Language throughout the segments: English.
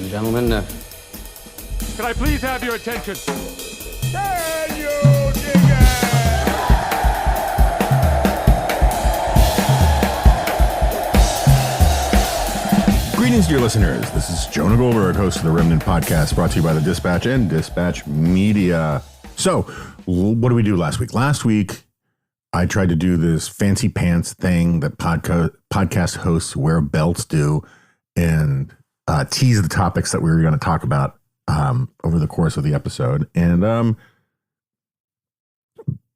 and gentlemen, can I please have your attention? Can you dig it? Greetings, dear listeners. This is Jonah Goldberg, host of the Remnant podcast, brought to you by the Dispatch and Dispatch Media. So, what did we do last week? Last week, I tried to do this fancy pants thing that podcast hosts wear belts do and tease the topics that we were going to talk about over the course of the episode. And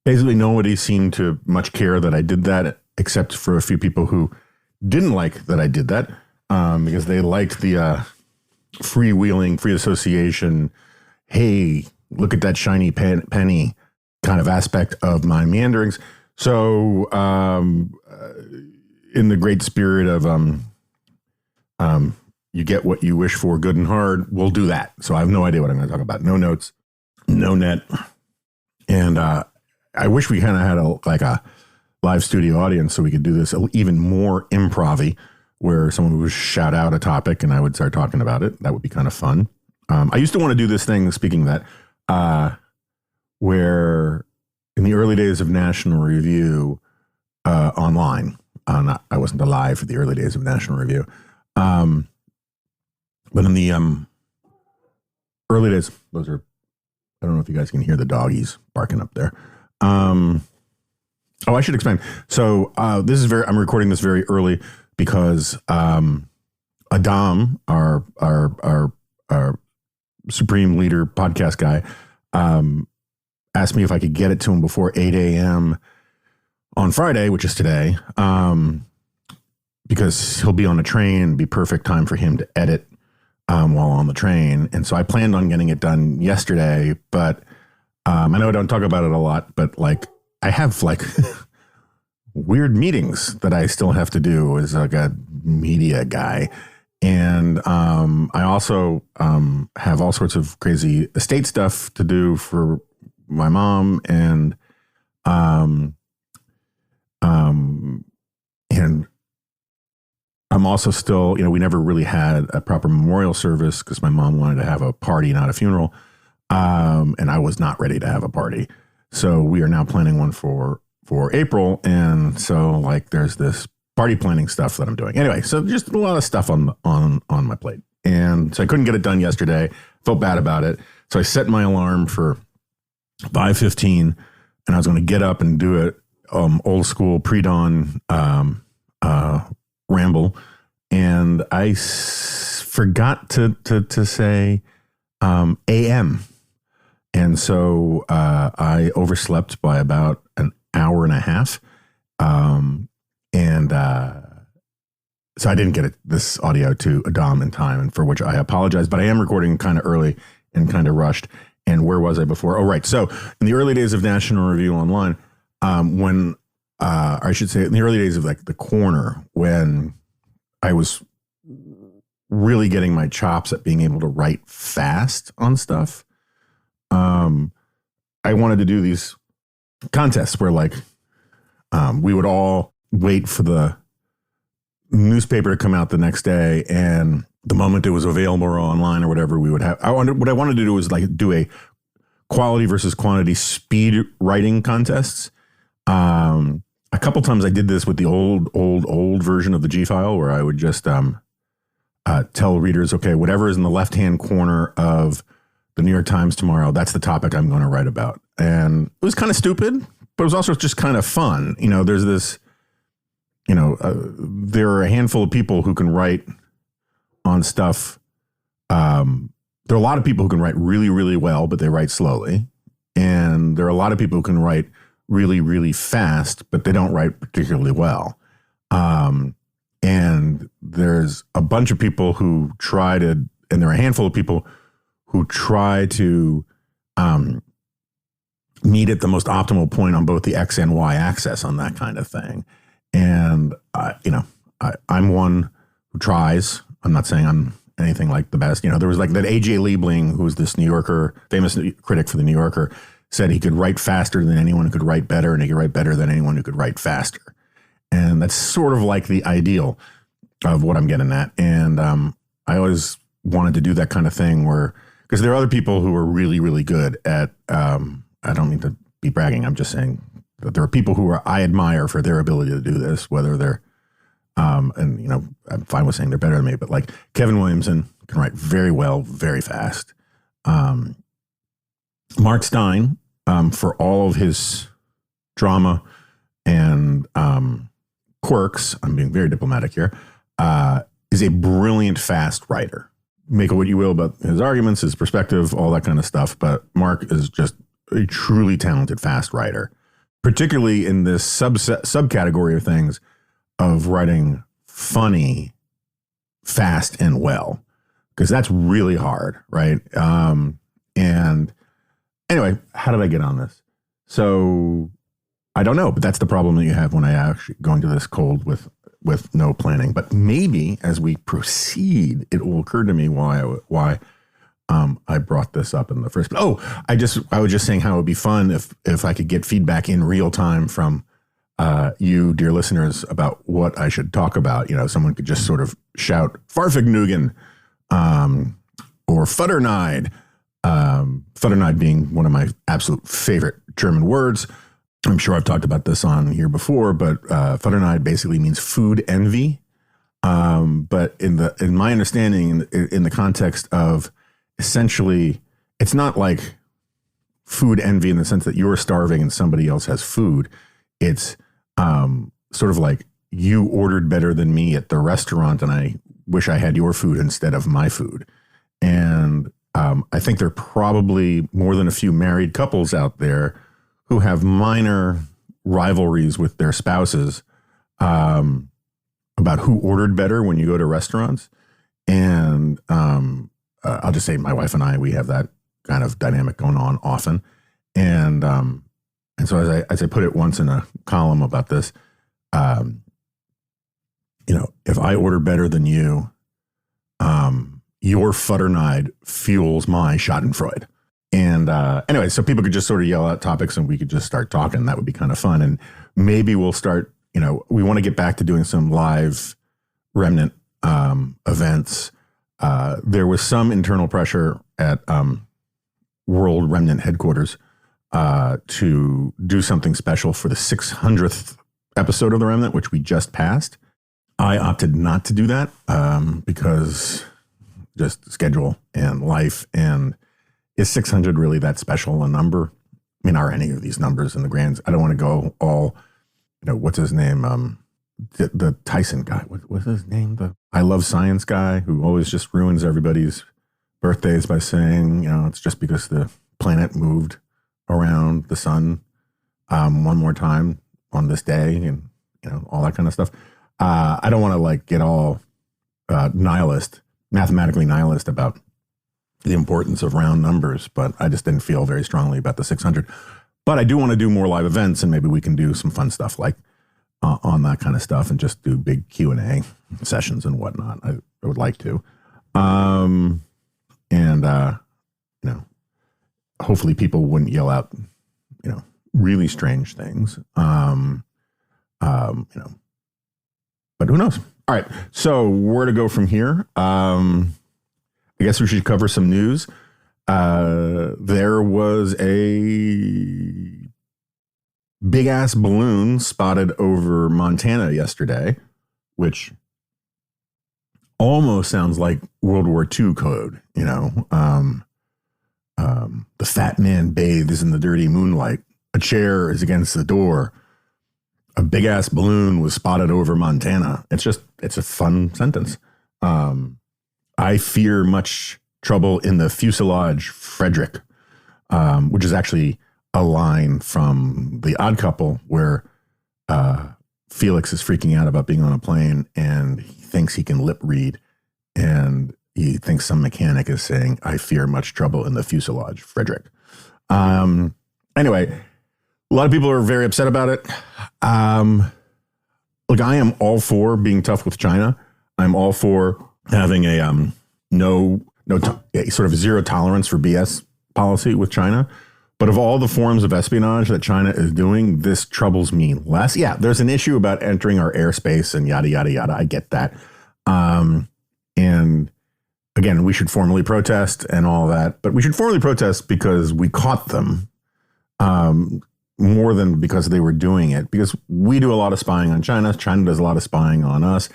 basically nobody seemed to much care that I did that, except for a few people who didn't like that I did that because they liked the freewheeling, free association, hey, look at that shiny penny kind of aspect of my meanderings. So in the great spirit of you get what you wish for, good and hard, we'll do that. So I have no idea what I'm going to talk about. No notes, no net. And I wish we kind of had a live studio audience so we could do this even more improv-y, where someone would shout out a topic and I would start talking about it. That would be kind of fun. I used to want to do this thing, speaking of that, where in the early days of National Review online, I wasn't alive for the early days of National Review, but in the early days, those are, I don't know if you guys can hear the doggies barking up there. I should explain. So this is I'm recording this very early because Adam, our supreme leader podcast guy, asked me if I could get it to him before 8 a.m. on Friday, which is today, because he'll be on a train, be perfect time for him to edit while on the train. And so I planned on getting it done yesterday, but I know I don't talk about it a lot, but I have weird meetings that I still have to do as a media guy. And I also have all sorts of crazy estate stuff to do for my mom, and I'm also still, we never really had a proper memorial service because my mom wanted to have a party, not a funeral. And I was not ready to have a party. So we are now planning one for April. And so there's this party planning stuff that I'm doing. Anyway, so just a lot of stuff on my plate. And so I couldn't get it done yesterday. Felt bad about it. So I set my alarm for 5:15, and I was going to get up and do it old school pre-dawn ramble, and I forgot to say AM, and so I overslept by about an hour and a half, and so I didn't get this audio to Adam in time, and for which I apologize. But I am recording kind of early and kind of rushed. And where was I before? Oh, right. So in the early days of National Review Online, when I should say in the early days of the Corner, when I was really getting my chops at being able to write fast on stuff, I wanted to do these contests where we would all wait for the newspaper to come out the next day, and the moment it was available or online or whatever, we would have. What I wanted to do was do a quality versus quantity speed writing contests. A couple times I did this with the old version of the G file, where I would just tell readers, okay, whatever is in the left-hand corner of the New York Times tomorrow, that's the topic I'm going to write about. And it was kind of stupid, but it was also just kind of fun. There's this, there are a handful of people who can write on stuff. There are a lot of people who can write really, really well, but they write slowly. And there are a lot of people who can write really, really fast, but they don't write particularly well. And there's a bunch of people who and there are a handful of people who try to meet at the most optimal point on both the X and Y axis on that kind of thing. And, I'm one who tries. I'm not saying I'm anything like the best. There was that A.J. Liebling, who's this New Yorker, famous critic for the New Yorker, said he could write faster than anyone who could write better, and he could write better than anyone who could write faster. And that's sort of the ideal of what I'm getting at. And I always wanted to do that kind of thing where, because there are other people who are really, really good at, I don't mean to be bragging. I'm just saying that there are people who I admire for their ability to do this, whether they're, and you know, I'm fine with saying they're better than me, but like Kevin Williamson can write very well, very fast. Mark Stein, for all of his drama and quirks, I'm being very diplomatic here, is a brilliant, fast writer. Make of what you will about his arguments, his perspective, all that kind of stuff. But Mark is just a truly talented, fast writer, particularly in this subcategory of things of writing funny, fast, and well, because that's really hard, right? And anyway, how did I get on this? So I don't know, but that's the problem that you have when I actually go into this cold with no planning. But maybe as we proceed, it will occur to me why I brought this up in the first place. Oh, I was just saying how it would be fun if I could get feedback in real time from you, dear listeners, about what I should talk about. You know, someone could just sort of shout Farfignugan or Futterneid. Futterneid being one of my absolute favorite German words. I'm sure I've talked about this on here before, but Futterneid basically means food envy. But in my understanding, in the context of essentially, it's not like food envy in the sense that you're starving and somebody else has food. It's sort of like you ordered better than me at the restaurant, and I wish I had your food instead of my food. And I think there are probably more than a few married couples out there who have minor rivalries with their spouses about who ordered better when you go to restaurants. And I'll just say my wife and I, we have that kind of dynamic going on often. And so as I put it once in a column about this, you know, if I order better than you, your Futterneid fuels my Schadenfreude. And anyway, so people could just sort of yell out topics and we could just start talking. That would be kind of fun. And maybe we'll start, you know, we want to get back to doing some live Remnant events. There was some internal pressure at World Remnant headquarters to do something special for the 600th episode of the Remnant, which we just passed. I opted not to do that because just schedule and life. And is 600 really that special a number? I mean, are any of these numbers in the grands? I don't want to go all, you know, what's his name? The Tyson guy. What's his name? The I Love Science guy who always just ruins everybody's birthdays by saying, you know, it's just because the planet moved around the sun one more time on this day, and, you know, all that kind of stuff. I don't want to like get all mathematically nihilist about the importance of round numbers, but I just didn't feel very strongly about the 600. But I do want to do more live events, and maybe we can do some fun stuff like on that kind of stuff, and just do big Q&A sessions and whatnot. I would like to. You know, hopefully people wouldn't yell out, you know, really strange things. You know, but who knows? All right. So where to go from here? I guess we should cover some news. There was a big ass balloon spotted over Montana yesterday, which almost sounds like World War II code, you know. The fat man bathes in the dirty moonlight. A chair is against the door. A big ass balloon was spotted over Montana. It's a fun sentence. I fear much trouble in the fuselage, Frederick, which is actually a line from The Odd Couple where Felix is freaking out about being on a plane and he thinks he can lip read, and he thinks some mechanic is saying, I fear much trouble in the fuselage, Frederick. Anyway, a lot of people are very upset about it. Look, I am all for being tough with China. I'm all for having a sort of zero tolerance for BS policy with China. But of all the forms of espionage that China is doing, this troubles me less. Yeah, there's an issue about entering our airspace and yada, yada, yada. I get that. And again, we should formally protest and all that, but we should formally protest because we caught them, more than because they were doing it, because we do a lot of spying on China. China does a lot of spying on us.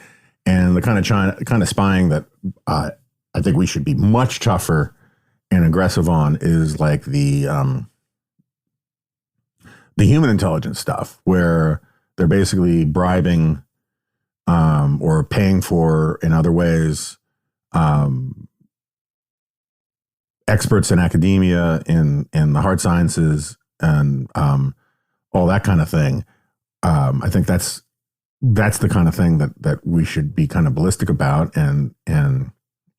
And the kind of spying that I think we should be much tougher and aggressive on is like the human intelligence stuff, where they're basically bribing or paying for, in other ways, experts in academia, in the hard sciences, and all that kind of thing. I think that's the kind of thing that we should be kind of ballistic about, and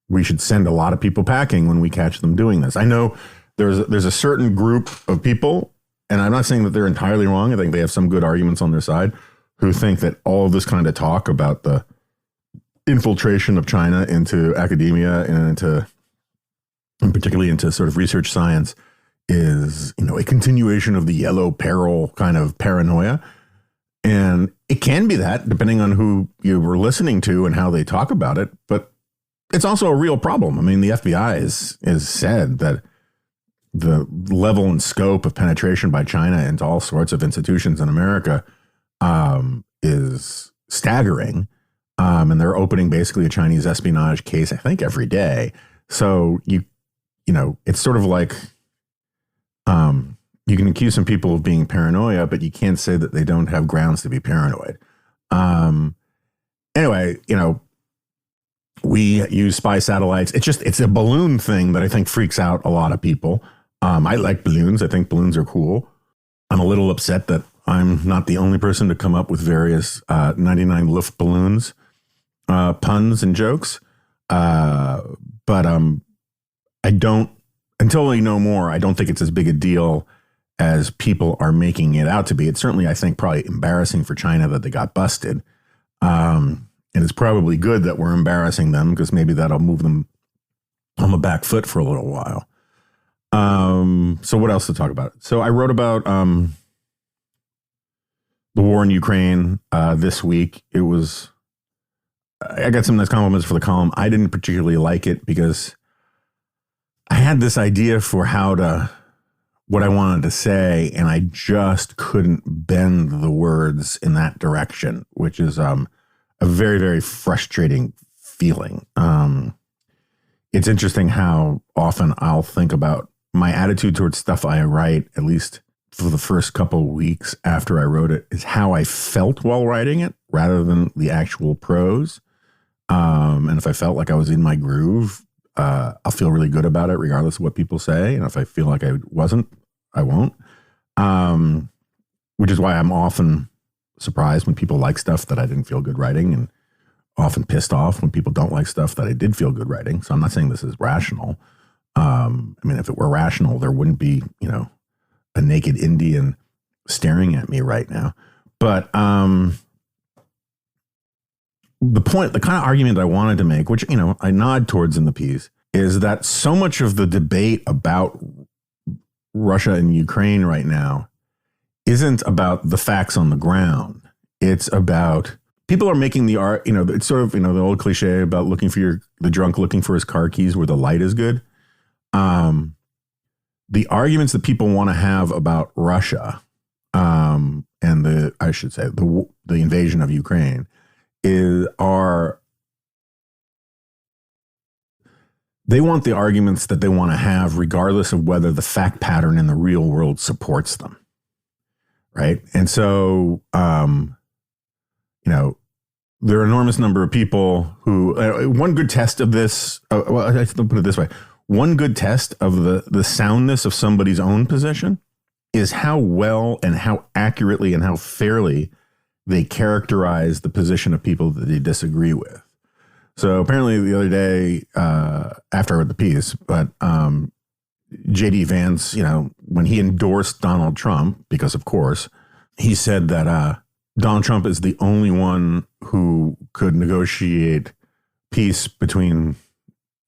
we should send a lot of people packing when we catch them doing this. I know there's a certain group of people, and I'm not saying that they're entirely wrong. I think they have some good arguments on their side, who think that all of this kind of talk about the infiltration of China into academia and particularly into sort of research science is, a continuation of the yellow peril kind of paranoia. And it can be that, depending on who you were listening to and how they talk about it. But it's also a real problem. I mean, the FBI is said that the level and scope of penetration by China into all sorts of institutions in America is staggering. And they're opening basically a Chinese espionage case, I think, every day. So it's sort of like you can accuse some people of being paranoia, but you can't say that they don't have grounds to be paranoid. Anyway, we use spy satellites. It's a balloon thing that I think freaks out a lot of people. I like balloons. I think balloons are cool. I'm a little upset that I'm not the only person to come up with various 99 Luft balloons puns and jokes. But I don't, until I know more, I don't think it's as big a deal as people are making it out to be. It's certainly, I think, probably embarrassing for China that they got busted. And it's probably good that we're embarrassing them, because maybe that'll move them on the back foot for a little while. So what else to talk about? So I wrote about the war in Ukraine this week. I got some nice compliments for the column. I didn't particularly like it because I had this idea for what I wanted to say, and I just couldn't bend the words in that direction, which is a very, very frustrating feeling. It's interesting how often I'll think about my attitude towards stuff I write, at least for the first couple of weeks after I wrote it, is how I felt while writing it rather than the actual prose. And if I felt like I was in my groove, I'll feel really good about it regardless of what people say. And if I feel like I wasn't, I won't. Which is why I'm often surprised when people like stuff that I didn't feel good writing, and often pissed off when people don't like stuff that I did feel good writing. So I'm not saying this is rational. I mean, if it were rational, there wouldn't be, a naked Indian staring at me right now. But the kind of argument I wanted to make, which, I nod towards in the piece, is that so much of the debate about Russia and Ukraine right now isn't about the facts on the ground. It's about people are making the art, it's sort of, the old cliche about the drunk looking for his car keys where the light is good. The arguments that people want to have about Russia, and the invasion of Ukraine they want the arguments that they want to have regardless of whether the fact pattern in the real world supports them. Right. And so, there are an enormous number of people who, one good test of this, I should put it this way. One good test of the soundness of somebody's own position is how well and how accurately and how fairly they characterize the position of people that they disagree with. So apparently the other day, after I read the piece, but J.D. Vance, when he endorsed Donald Trump, because of course, he said that Donald Trump is the only one who could negotiate peace between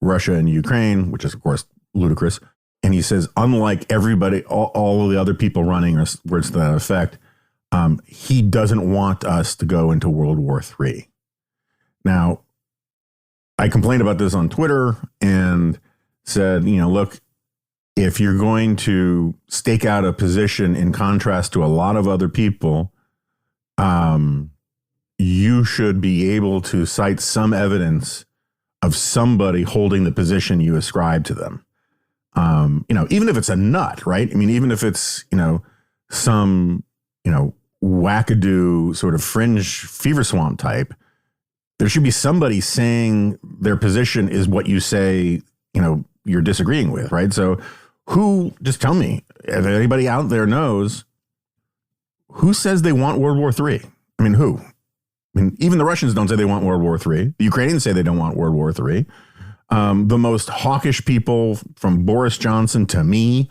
Russia and Ukraine, which is, of course, ludicrous. And he says, unlike everybody, all of the other people running, or words to that effect, he doesn't want us to go into World War III. Now, I complained about this on Twitter and said, look, if you're going to stake out a position in contrast to a lot of other people, you should be able to cite some evidence of somebody holding the position you ascribe to them. Even if it's a nut, right? I mean, even if it's, some, wackadoo sort of fringe fever swamp type, there should be somebody saying their position is what you say, you're disagreeing with, right? So just tell me, if anybody out there knows, who says they want World War III? I mean, who? I mean, even the Russians don't say they want World War III. The Ukrainians say they don't want World War III. The most hawkish people, from Boris Johnson to me,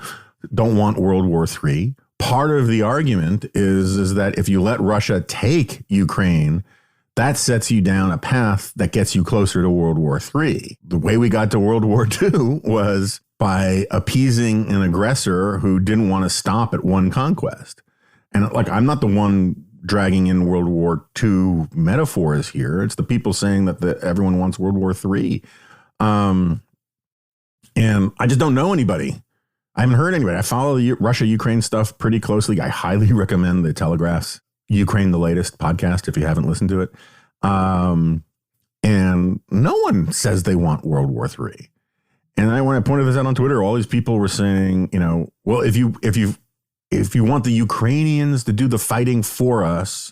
don't want World War III. Part of the argument is that if you let Russia take Ukraine, that sets you down a path that gets you closer to World War III. The way we got to World War II was by appeasing an aggressor who didn't want to stop at one conquest. And I'm not the one dragging in World War II metaphors here. It's the people saying that everyone wants World War III. And I just don't know anybody. I haven't heard anybody. I follow the Russia-Ukraine stuff pretty closely. I highly recommend the Telegraph's Ukraine the Latest podcast if you haven't listened to it. And no one says they want World War III. And when I pointed this out on Twitter, all these people were saying, well, if you want the Ukrainians to do the fighting for us,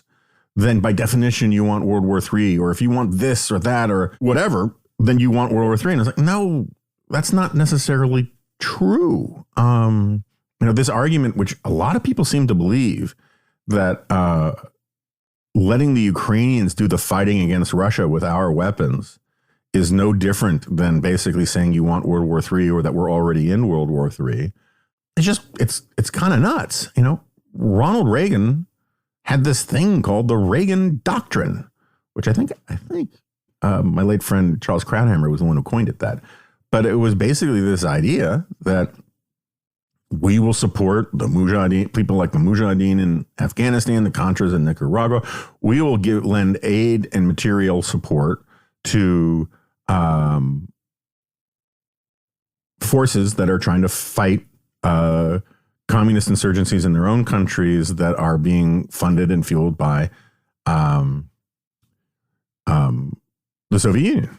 then by definition you want World War III. Or if you want this or that or whatever, then you want World War III. And I was like, no, that's not necessarily true. This argument, which a lot of people seem to believe, that letting the Ukrainians do the fighting against Russia with our weapons is no different than basically saying you want World War III or that we're already in World War III. It's kind of nuts. Ronald Reagan had this thing called the Reagan Doctrine, which I think my late friend Charles Krauthammer was the one who coined it that. But it was basically this idea that we will support the Mujahideen, people like the Mujahideen in Afghanistan, the Contras in Nicaragua. We will lend aid and material support to forces that are trying to fight communist insurgencies in their own countries that are being funded and fueled by the Soviet Union.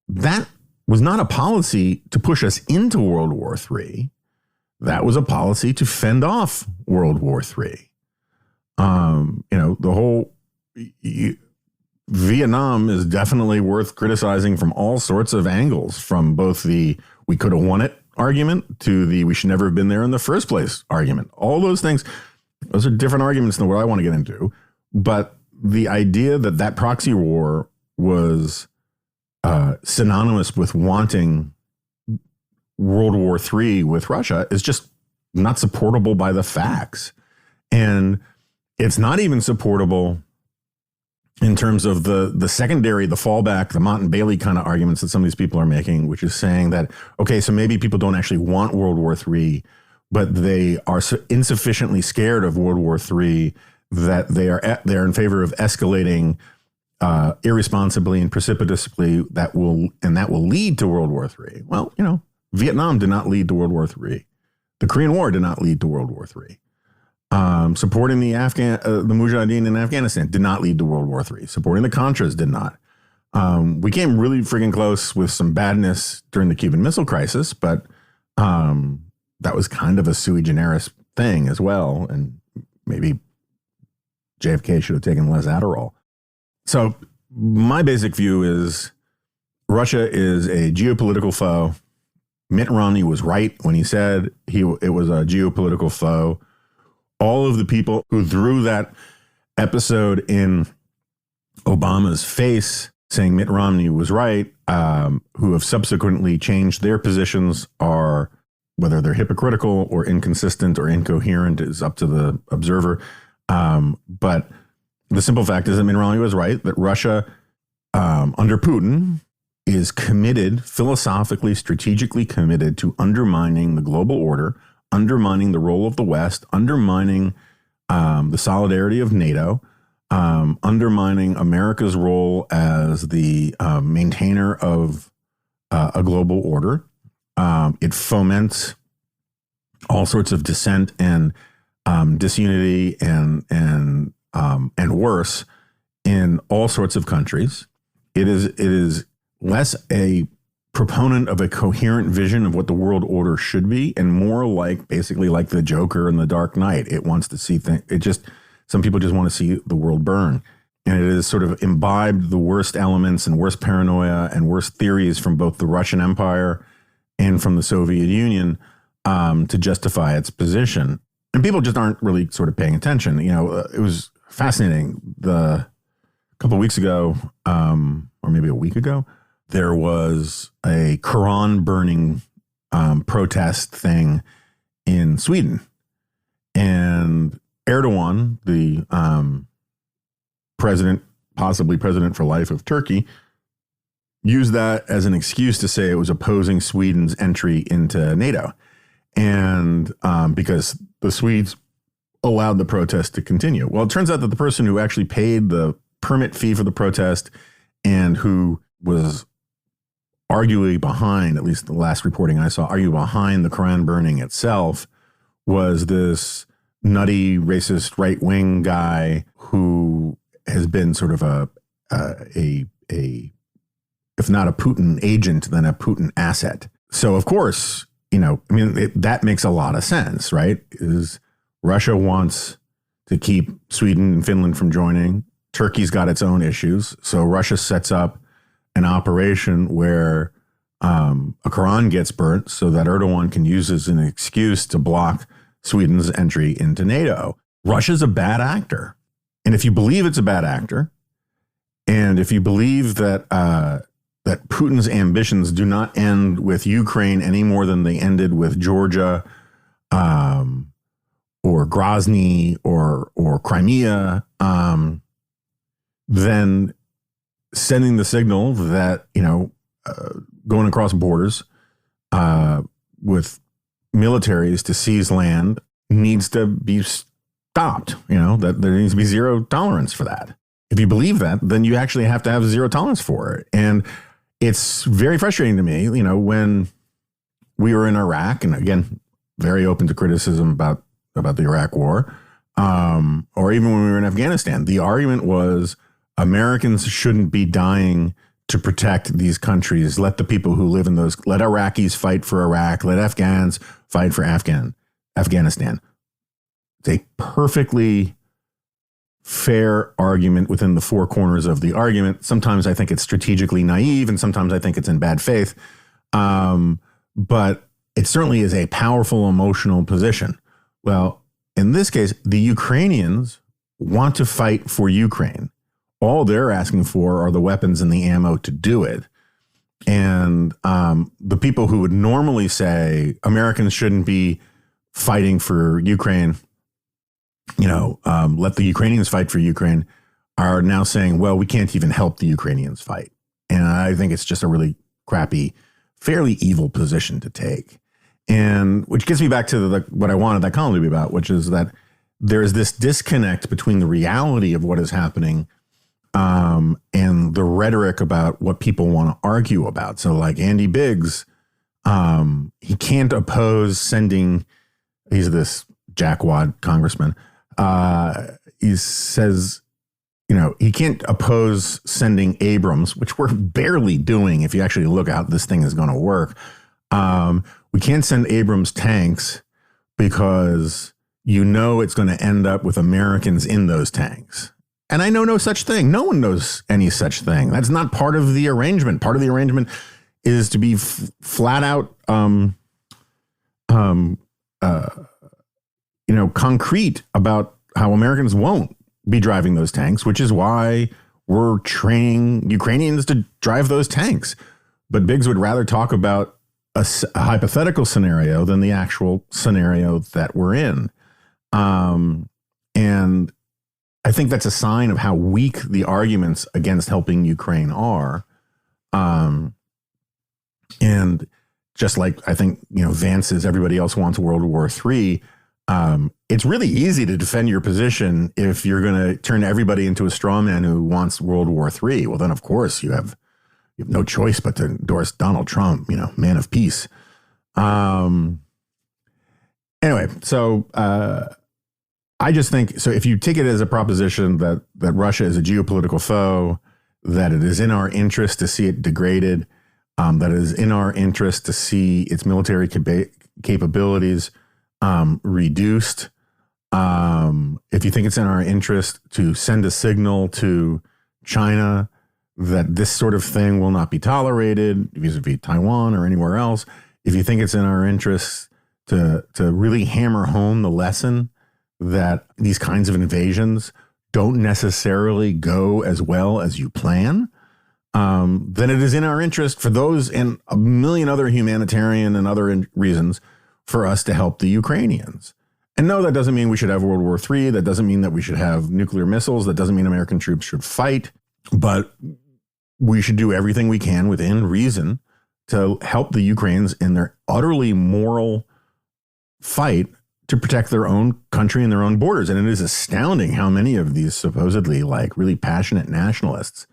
That was not a policy to push us into World War III. That was a policy to fend off World War III. The whole Vietnam is definitely worth criticizing from all sorts of angles, from both the we could have won it argument to the we should never have been there in the first place argument. All those things, those are different arguments than what I want to get into. But the idea that proxy war was synonymous with wanting World War III with Russia is just not supportable by the facts. And it's not even supportable in terms of the secondary, the fallback, the Mott and Bailey kind of arguments that some of these people are making, which is saying that, okay, so maybe people don't actually want World War III, but they are insufficiently scared of World War III that they're in favor of escalating irresponsibly and precipitously that will lead to World War III. Well, Vietnam did not lead to World War III. The Korean War did not lead to World War III. Supporting the Mujahideen in Afghanistan did not lead to World War III. Supporting the Contras did not. We came really friggin' close with some badness during the Cuban Missile Crisis, but that was kind of a sui generis thing as well. And maybe JFK should have taken less Adderall. So my basic view is Russia is a geopolitical foe. Mitt Romney was right when he said it was a geopolitical foe. All of the people who threw that episode in Obama's face saying Mitt Romney was right, who have subsequently changed their positions, are, whether they're hypocritical or inconsistent or incoherent is up to the observer. But the simple fact is that Mitt Romney was right, that Russia under Putin is committed, philosophically, strategically committed to undermining the global order, undermining the role of the West, undermining the solidarity of NATO, undermining America's role as the maintainer of a global order. It foments all sorts of dissent and disunity and worse in all sorts of countries. It is less a proponent of a coherent vision of what the world order should be, and more like basically like the Joker in The Dark Knight. It wants to see things. Some people just want to see the world burn. And it has sort of imbibed the worst elements and worst paranoia and worst theories from both the Russian Empire and from the Soviet Union to justify its position. And people just aren't really sort of paying attention. It was fascinating. A couple of weeks ago, or maybe a week ago, there was a Quran burning protest thing in Sweden. And Erdogan, the possibly president for life of Turkey, used that as an excuse to say it was opposing Sweden's entry into NATO. And because the Swedes allowed the protest to continue. Well, it turns out that the person who actually paid the permit fee for the protest and who was arguably behind, at least the last reporting I saw, arguably behind the Quran burning itself, was this nutty, racist, right-wing guy who has been sort of a if not a Putin agent, then a Putin asset. So, of course, that makes a lot of sense, right? Is Russia wants to keep Sweden and Finland from joining. Turkey's got its own issues. So Russia sets up an operation where a Quran gets burnt so that Erdogan can use as an excuse to block Sweden's entry into NATO. Russia's a bad actor. And if you believe it's a bad actor, and if you believe that that Putin's ambitions do not end with Ukraine any more than they ended with Georgia or Grozny or Crimea, then sending the signal that, going across borders with militaries to seize land needs to be stopped, that there needs to be zero tolerance for that. If you believe that, then you actually have to have zero tolerance for it. And it's very frustrating to me, when we were in Iraq, and again, very open to criticism about the Iraq war, or even when we were in Afghanistan, the argument was Americans shouldn't be dying to protect these countries. Let the people who live in those, let Iraqis fight for Iraq, let Afghans fight for Afghanistan. It's a perfectly fair argument within the four corners of the argument. Sometimes I think it's strategically naive, and sometimes I think it's in bad faith. But it certainly is a powerful emotional position. Well, in this case, the Ukrainians want to fight for Ukraine. All they're asking for are the weapons and the ammo to do it. And the people who would normally say Americans shouldn't be fighting for Ukraine, let the Ukrainians fight for Ukraine, are now saying, well, we can't even help the Ukrainians fight. And I think it's just a really crappy, fairly evil position to take. And which gets me back to what I wanted that column to be about, which is that there is this disconnect between the reality of what is happening and the rhetoric about what people want to argue about. So like Andy Biggs, he can't oppose sending, he's this jackwad congressman. He says, he can't oppose sending Abrams, which we're barely doing if you actually look how this thing is going to work. We can't send Abrams tanks because it's going to end up with Americans in those tanks. And I know no such thing. No one knows any such thing. That's not part of the arrangement. Part of the arrangement is to be flat out, concrete about how Americans won't be driving those tanks, which is why we're training Ukrainians to drive those tanks. But Biggs would rather talk about a hypothetical scenario than the actual scenario that we're in. And I think that's a sign of how weak the arguments against helping Ukraine are. And just like I think, Vance says everybody else wants World War III, It's really easy to defend your position if you're going to turn everybody into a straw man who wants World War III. Well, then, of course, you have no choice but to endorse Donald Trump, man of peace. Anyway, so I just think, so if you take it as a proposition that Russia is a geopolitical foe, that it is in our interest to see it degraded, that it is in our interest to see its military capabilities reduced, if you think it's in our interest to send a signal to China that this sort of thing will not be tolerated vis-a-vis Taiwan or anywhere else, if you think it's in our interest to really hammer home the lesson that these kinds of invasions don't necessarily go as well as you plan, then it is in our interest for those and a million other humanitarian and other reasons for us to help the Ukrainians. And no, that doesn't mean we should have World War III. That doesn't mean that we should have nuclear missiles. That doesn't mean American troops should fight. But we should do everything we can within reason to help the Ukrainians in their utterly moral fight to protect their own country and their own borders. And it is astounding how many of these supposedly really passionate nationalists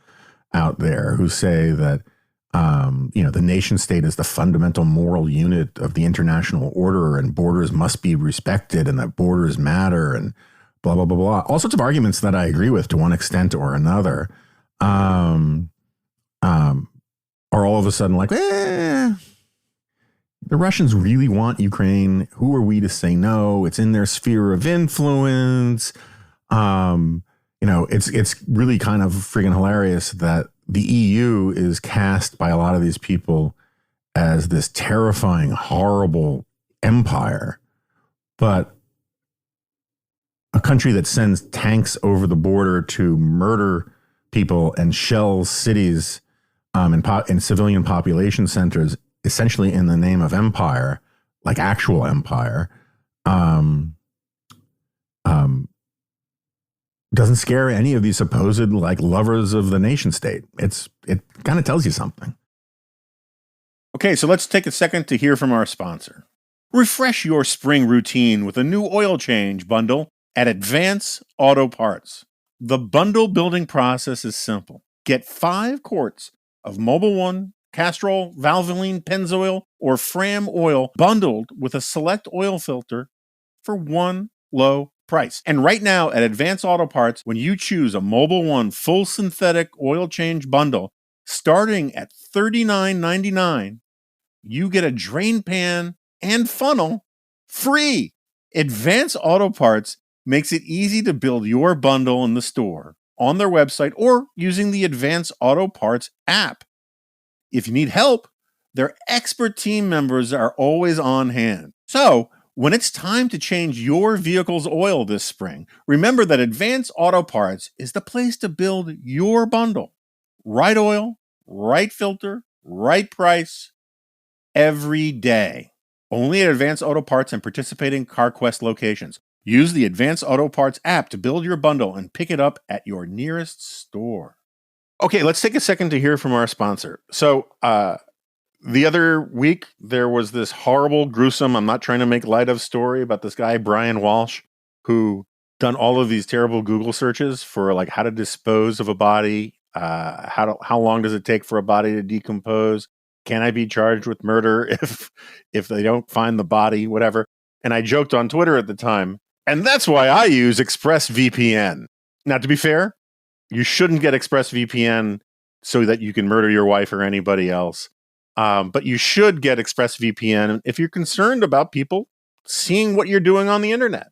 out there who say that, the nation state is the fundamental moral unit of the international order and borders must be respected and that borders matter and blah, blah, blah, blah. All sorts of arguments that I agree with to one extent or another, are all of a sudden the Russians really want Ukraine. Who are we to say no? It's in their sphere of influence. It's really kind of friggin' hilarious that the EU is cast by a lot of these people as this terrifying, horrible empire, but a country that sends tanks over the border to murder people and shells cities in civilian population centers, essentially in the name of empire, like actual empire, doesn't scare any of these supposed lovers of the nation state. It kind of tells you something. Okay, so let's take a second to hear from our sponsor. Refresh your spring routine with a new oil change bundle at Advance Auto Parts. The bundle building process is simple. Get 5 quarts of Mobil 1, Castrol, Valvoline, Pennzoil, or Fram oil bundled with a select oil filter for one low price. And right now at Advance Auto Parts, when you choose a Mobil 1 full synthetic oil change bundle starting at $39.99, you get a drain pan and funnel free. Advance Auto Parts makes it easy to build your bundle in the store, on their website, or using the Advance Auto Parts app. If you need help, their expert team members are always on hand. So, when it's time to change your vehicle's oil this spring, remember that Advance Auto Parts is the place to build your bundle. Right oil, right filter, right price, every day. Only at Advance Auto Parts and participating CarQuest locations. Use the Advance Auto Parts app to build your bundle and pick it up at your nearest store. Okay, let's take a second to hear from our sponsor. So, the other week, there was this horrible, gruesome, I'm not trying to make light of story about this guy, Brian Walsh, who done all of these terrible Google searches for how to dispose of a body, how long does it take for a body to decompose, can I be charged with murder if they don't find the body, whatever. And I joked on Twitter at the time, and that's why I use ExpressVPN. Now, to be fair, you shouldn't get ExpressVPN so that you can murder your wife or anybody else. But you should get ExpressVPN if you're concerned about people seeing what you're doing on the internet.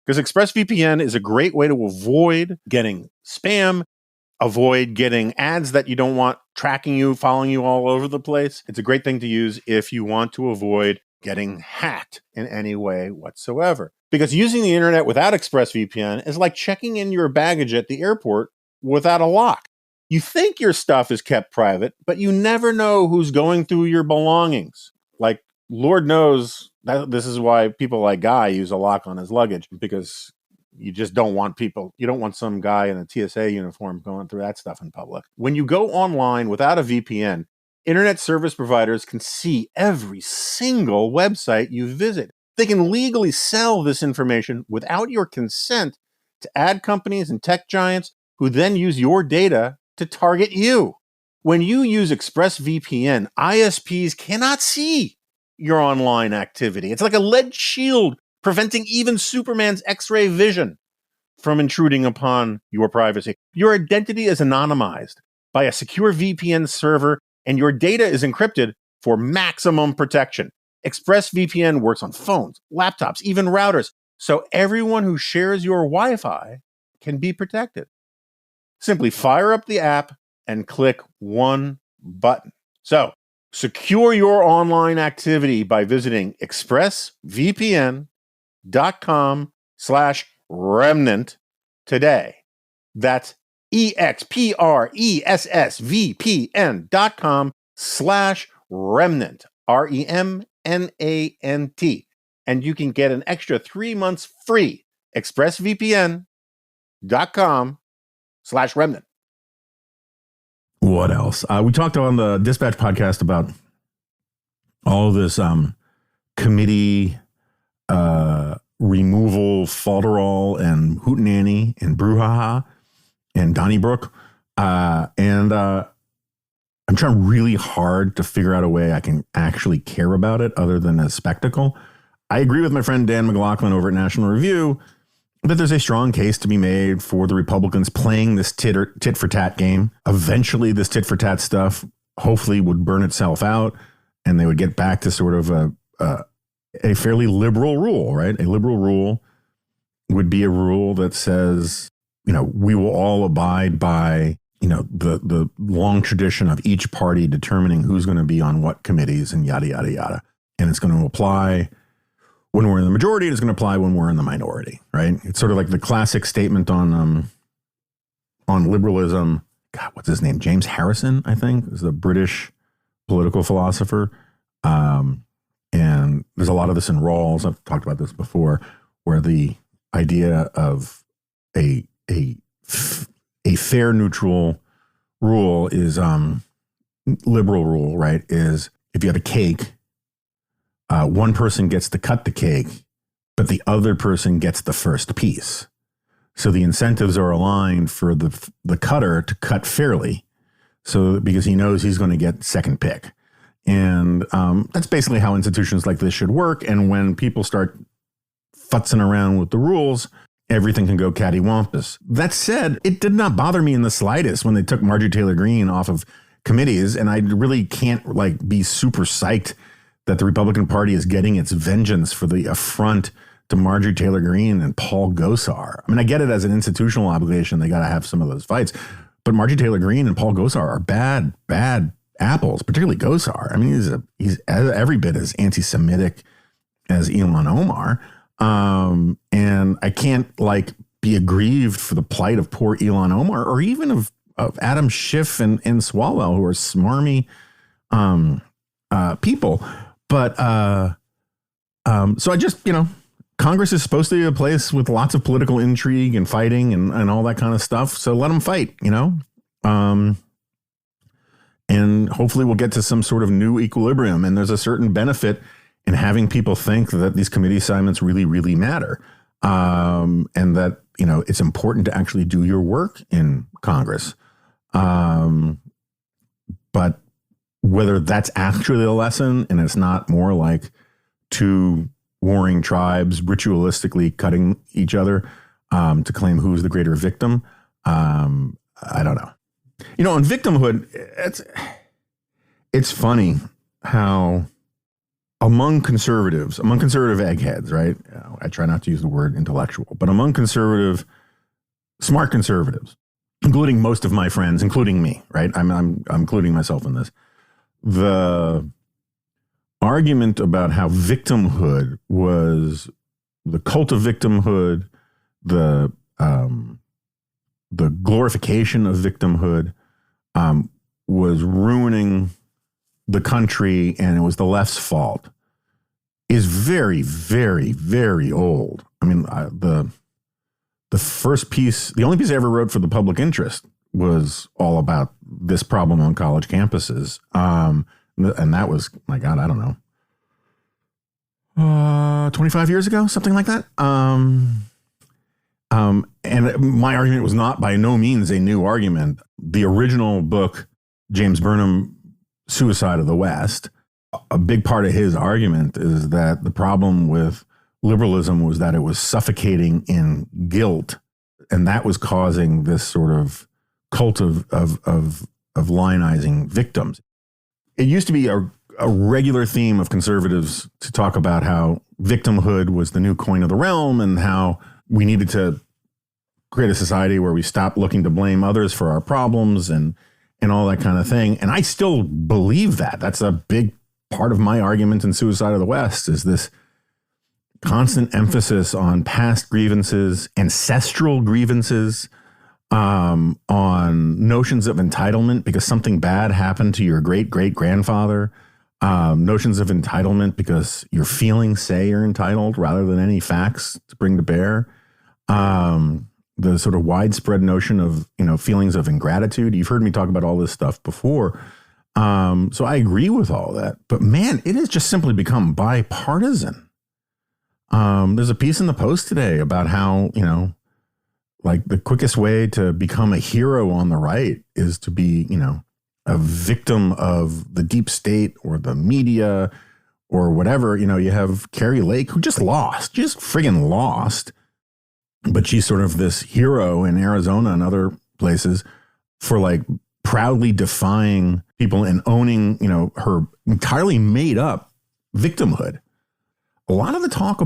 Because ExpressVPN is a great way to avoid getting spam, avoid getting ads that you don't want tracking you, following you all over the place. It's a great thing to use if you want to avoid getting hacked in any way whatsoever. Because using the internet without ExpressVPN is like checking in your baggage at the airport without a lock. You think your stuff is kept private, but you never know who's going through your belongings. Lord knows that this is why people like Guy use a lock on his luggage, because you just don't want some guy in a TSA uniform going through that stuff in public. When you go online without a VPN, internet service providers can see every single website you visit. They can legally sell this information without your consent to ad companies and tech giants who then use your data to target you. When you use ExpressVPN, ISPs cannot see your online activity. It's like a lead shield preventing even Superman's X-ray vision from intruding upon your privacy. Your identity is anonymized by a secure VPN server, and your data is encrypted for maximum protection. ExpressVPN works on phones, laptops, even routers, so everyone who shares your Wi-Fi can be protected. Simply fire up the app and click one button. So, secure your online activity by visiting expressvpn.com/remnant today. That's expressvpn.com/remnant, REMNANT. And you can get an extra 3 months free. expressvpn.com/remnant. What else? We talked on the Dispatch podcast about all of this committee removal, falderall, and hootenanny, and brouhaha, and Donnybrook. And I'm trying really hard to figure out a way I can actually care about it other than a spectacle. I agree with my friend Dan McLaughlin over at National Review that there's a strong case to be made for the Republicans playing this tit for tat game. Eventually, this tit for tat stuff hopefully would burn itself out, and they would get back to sort of a fairly liberal rule, right? A liberal rule would be a rule that says, we will all abide by, the long tradition of each party determining who's going to be on what committees and yada, yada, yada. And it's going to apply when we're in the majority, it's going to apply when we're in the minority, right? It's sort of like the classic statement on liberalism. God, what's his name? James Harrison, I think, is the British political philosopher. And there's a lot of this in Rawls. I've talked about this before, where the idea of a fair neutral rule is liberal rule, right? Is if you have a cake, one person gets to cut the cake, but the other person gets the first piece. So the incentives are aligned for the cutter to cut fairly, so because he knows he's going to get second pick. And that's basically how institutions like this should work. And when people start futzing around with the rules, everything can go cattywampus. That said, it did not bother me in the slightest when they took Marjorie Taylor Greene off of committees. And I really can't be super psyched that the Republican Party is getting its vengeance for the affront to Marjorie Taylor Greene and Paul Gosar. I mean, I get it as an institutional obligation. They got to have some of those fights. But Marjorie Taylor Greene and Paul Gosar are bad apples, particularly Gosar. I mean, he's every bit as anti-Semitic as Ilhan Omar. And I can't be aggrieved for the plight of poor Ilhan Omar, or even of Adam Schiff and Swalwell, who are smarmy people. But so I just, Congress is supposed to be a place with lots of political intrigue and fighting and all that kind of stuff. So let them fight, and hopefully we'll get to some sort of new equilibrium. And there's a certain benefit in having people think that these committee assignments really, really matter. And that, it's important to actually do your work in Congress. But whether that's actually a lesson and it's not more like two warring tribes ritualistically cutting each other to claim who's the greater victim, I don't know. On victimhood, it's funny how among conservative eggheads, right? I try not to use the word intellectual, but among smart conservatives, including most of my friends, including me, right? I'm including myself in this. The argument about how victimhood was the cult of victimhood, the glorification of victimhood was ruining the country and it was the left's fault is very, very, very old. I mean, the first piece, the only piece I ever wrote for the Public Interest was all about this problem on college campuses. And that was, my God, I don't know, 25 years ago, something like that. And my argument was not by no means a new argument. The original book, James Burnham, Suicide of the West, a big part of his argument is that the problem with liberalism was that it was suffocating in guilt, and that was causing this sort of cult of lionizing victims. It used to be a regular theme of conservatives to talk about how victimhood was the new coin of the realm and how we needed to create a society where we stop looking to blame others for our problems and all that kind of thing. And I still believe that. That's a big part of my argument in Suicide of the West, is this constant emphasis on past grievances, ancestral grievances, on notions of entitlement because something bad happened to your great-great-grandfather, notions of entitlement because your feelings say you're entitled rather than any facts to bring to bear. The sort of widespread notion of, feelings of ingratitude. You've heard me talk about all this stuff before. So I agree with all that. But man, it has just simply become bipartisan. There's a piece in the Post today about how, like the quickest way to become a hero on the right is to be, a victim of the deep state or the media or whatever. You have Carrie Lake, who just friggin' lost. But she's sort of this hero in Arizona and other places for like proudly defying people and owning, her entirely made up victimhood. A lot of the talk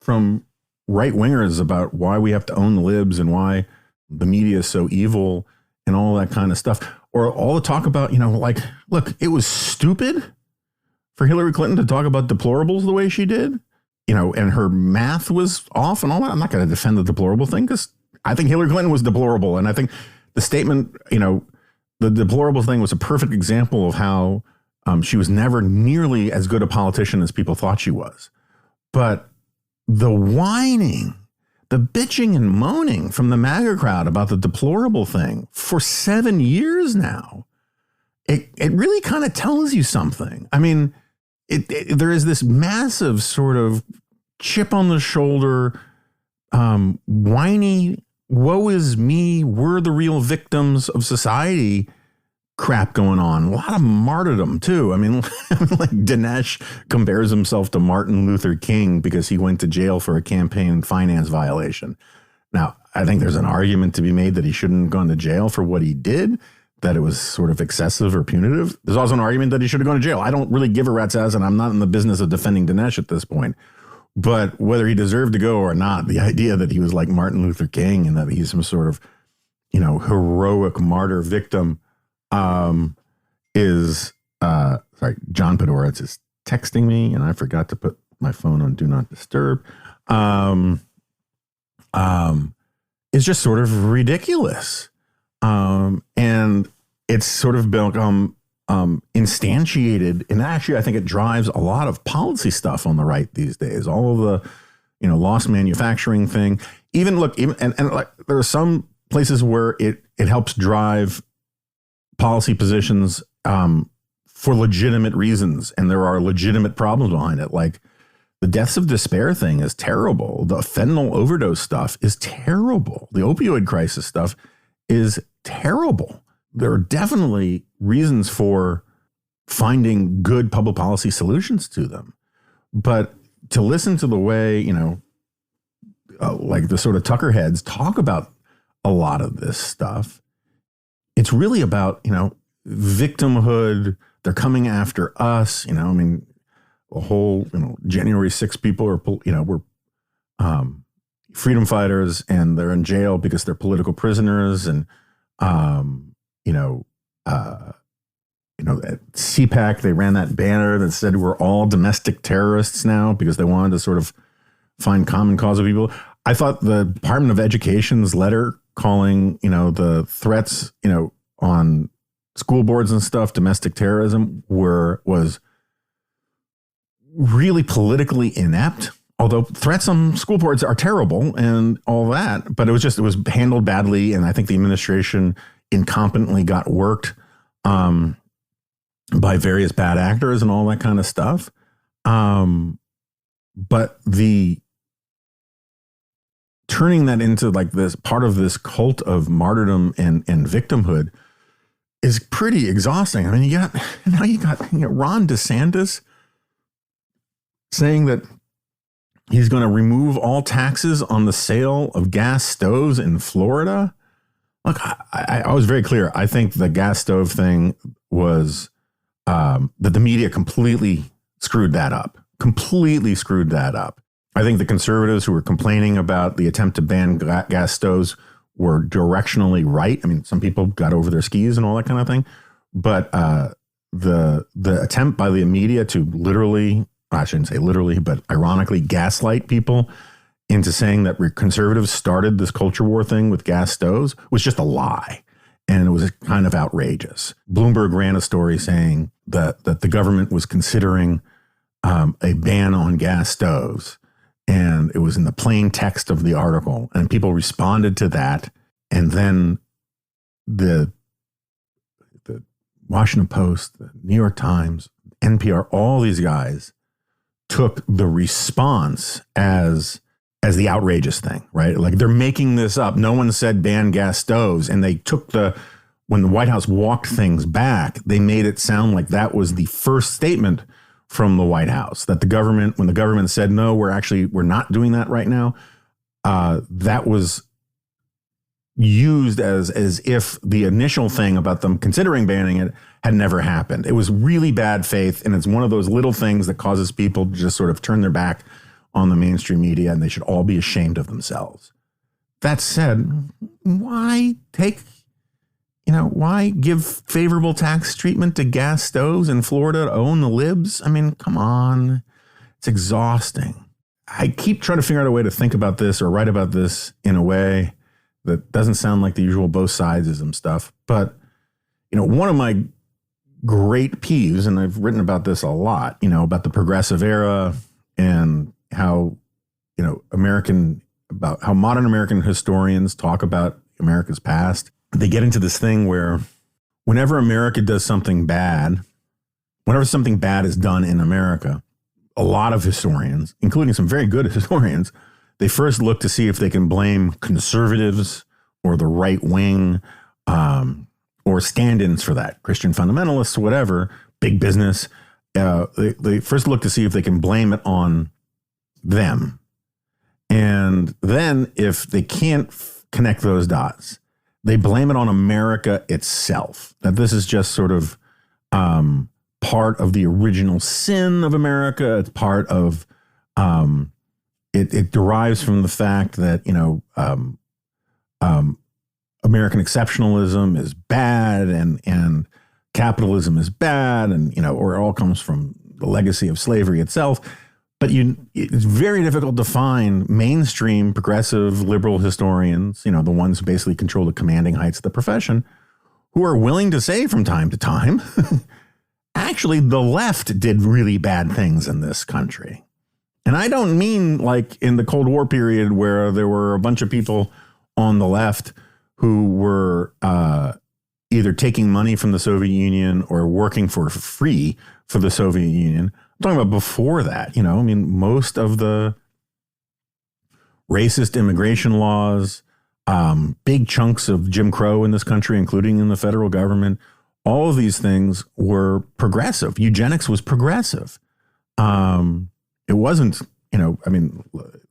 from right wingers about why we have to own the libs and why the media is so evil and all that kind of stuff, or all the talk about, look, it was stupid for Hillary Clinton to talk about deplorables the way she did. And her math was off and all that. I'm not going to defend the deplorable thing because I think Hillary Clinton was deplorable. And I think the statement, the deplorable thing was a perfect example of how she was never nearly as good a politician as people thought she was. But the whining, the bitching and moaning from the MAGA crowd about the deplorable thing for 7 years now, it really kind of tells you something. I mean, there is this massive sort of chip on the shoulder, whiny, woe is me, we're the real victims of society crap going on. A lot of martyrdom too. I mean, like Dinesh compares himself to Martin Luther King because he went to jail for a campaign finance violation. Now, I think there's an argument to be made that he shouldn't have gone to jail for what he did, that it was sort of excessive or punitive. There's also an argument that he should have gone to jail. I don't really give a rat's ass, and I'm not in the business of defending Dinesh at this point. But whether he deserved to go or not, the idea that he was like Martin Luther King and that he's some sort of, heroic martyr victim is, sorry, John Podhoretz is texting me, and I forgot to put my phone on Do Not Disturb. Is just sort of ridiculous. And it's sort of become instantiated. And actually, I think it drives a lot of policy stuff on the right these days. All of the, lost manufacturing thing. Even like there are some places where it helps drive policy positions for legitimate reasons. And there are legitimate problems behind it. Like the deaths of despair thing is terrible. The fentanyl overdose stuff is terrible. The opioid crisis stuff is terrible. There are definitely reasons for finding good public policy solutions to them. But to listen to the way, like the sort of Tucker heads talk about a lot of this stuff, it's really about, victimhood. They're coming after us. I mean, the whole, January 6 people were freedom fighters and they're in jail because they're political prisoners. And, at CPAC, they ran that banner that said we're all domestic terrorists now because they wanted to sort of find common cause of people. I thought the Department of Education's letter calling, the threats, on school boards and stuff, domestic terrorism was really politically inept. Although threats on school boards are terrible and all that, but it was handled badly. And I think the administration incompetently got worked by various bad actors and all that kind of stuff. But the turning that into like this part of this cult of martyrdom and victimhood is pretty exhausting. I mean, you got Ron DeSantis saying that he's going to remove all taxes on the sale of gas stoves in Florida. Look, I was very clear. I think the gas stove thing was that the media completely screwed that up. I think the conservatives who were complaining about the attempt to ban gas stoves were directionally right. I mean, some people got over their skis and all that kind of thing. But the attempt by the media to literally, I shouldn't say literally, but ironically gaslight people into saying that conservatives started this culture war thing with gas stoves was just a lie. And it was kind of outrageous. Bloomberg ran a story saying that the government was considering a ban on gas stoves. And it was in the plain text of the article. And people responded to that. And then the Washington Post, the New York Times, NPR, all these guys took the response as the outrageous thing, right? Like they're making this up. No one said ban gas stoves. And they took when the White House walked things back, they made it sound like that was the first statement from the White House, that when the government said, no, we're not doing that right now, that was used as if the initial thing about them considering banning it had never happened. It was really bad faith. And it's one of those little things that causes people to just sort of turn their back on the mainstream media, and they should all be ashamed of themselves. That said, why give favorable tax treatment to gas stoves in Florida to own the libs? I mean, come on. It's exhausting. I keep trying to figure out a way to think about this or write about this in a way that doesn't sound like the usual both sidesism stuff. But, one of my great peeves, and I've written about this a lot, about the progressive era and how, about how modern American historians talk about America's past. They get into this thing where whenever America does something bad, whenever something bad is done in America, a lot of historians, including some very good historians, they first look to see if they can blame conservatives or the right wing or stand-ins for that, Christian fundamentalists, whatever, big business. They first look to see if they can blame it on them. And then if they can't connect those dots, they blame it on America itself, that this is just sort of part of the original sin of America. It's part of, it derives from the fact that, American exceptionalism is bad and capitalism is bad, and, or it all comes from the legacy of slavery itself. But it's very difficult to find mainstream progressive liberal historians, the ones who basically control the commanding heights of the profession, who are willing to say from time to time, actually, the left did really bad things in this country. And I don't mean like in the Cold War period where there were a bunch of people on the left who were either taking money from the Soviet Union or working for free for the Soviet Union. I'm talking about before that, most of the racist immigration laws, big chunks of Jim Crow in this country, including in the federal government, all of these things were progressive. Eugenics was progressive. It wasn't,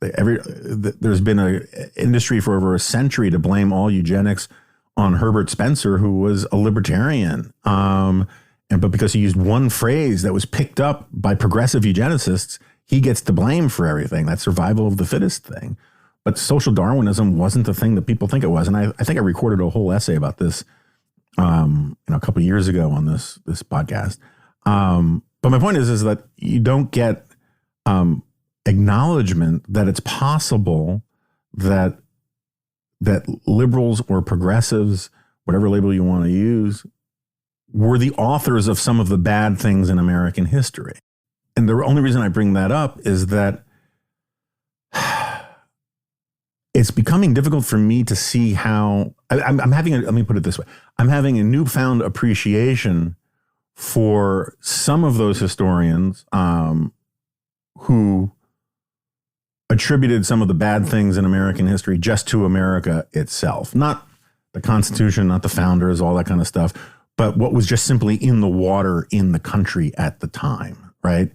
there's been an industry for over a century to blame all eugenics on Herbert Spencer, who was a libertarian. But because he used one phrase that was picked up by progressive eugenicists, he gets to blame for everything. That survival of the fittest thing. But social Darwinism wasn't the thing that people think it was. And I think I recorded a whole essay about this a couple of years ago on this podcast. But my point is that you don't get acknowledgement that it's possible that liberals or progressives, whatever label you want to use, were the authors of some of the bad things in American history. And the only reason I bring that up is that it's becoming difficult for me to see how I'm having let me put it this way. I'm having a newfound appreciation for some of those historians who attributed some of the bad things in American history just to America itself, not the Constitution, not the founders, all that kind of stuff, but what was just simply in the water in the country at the time, right?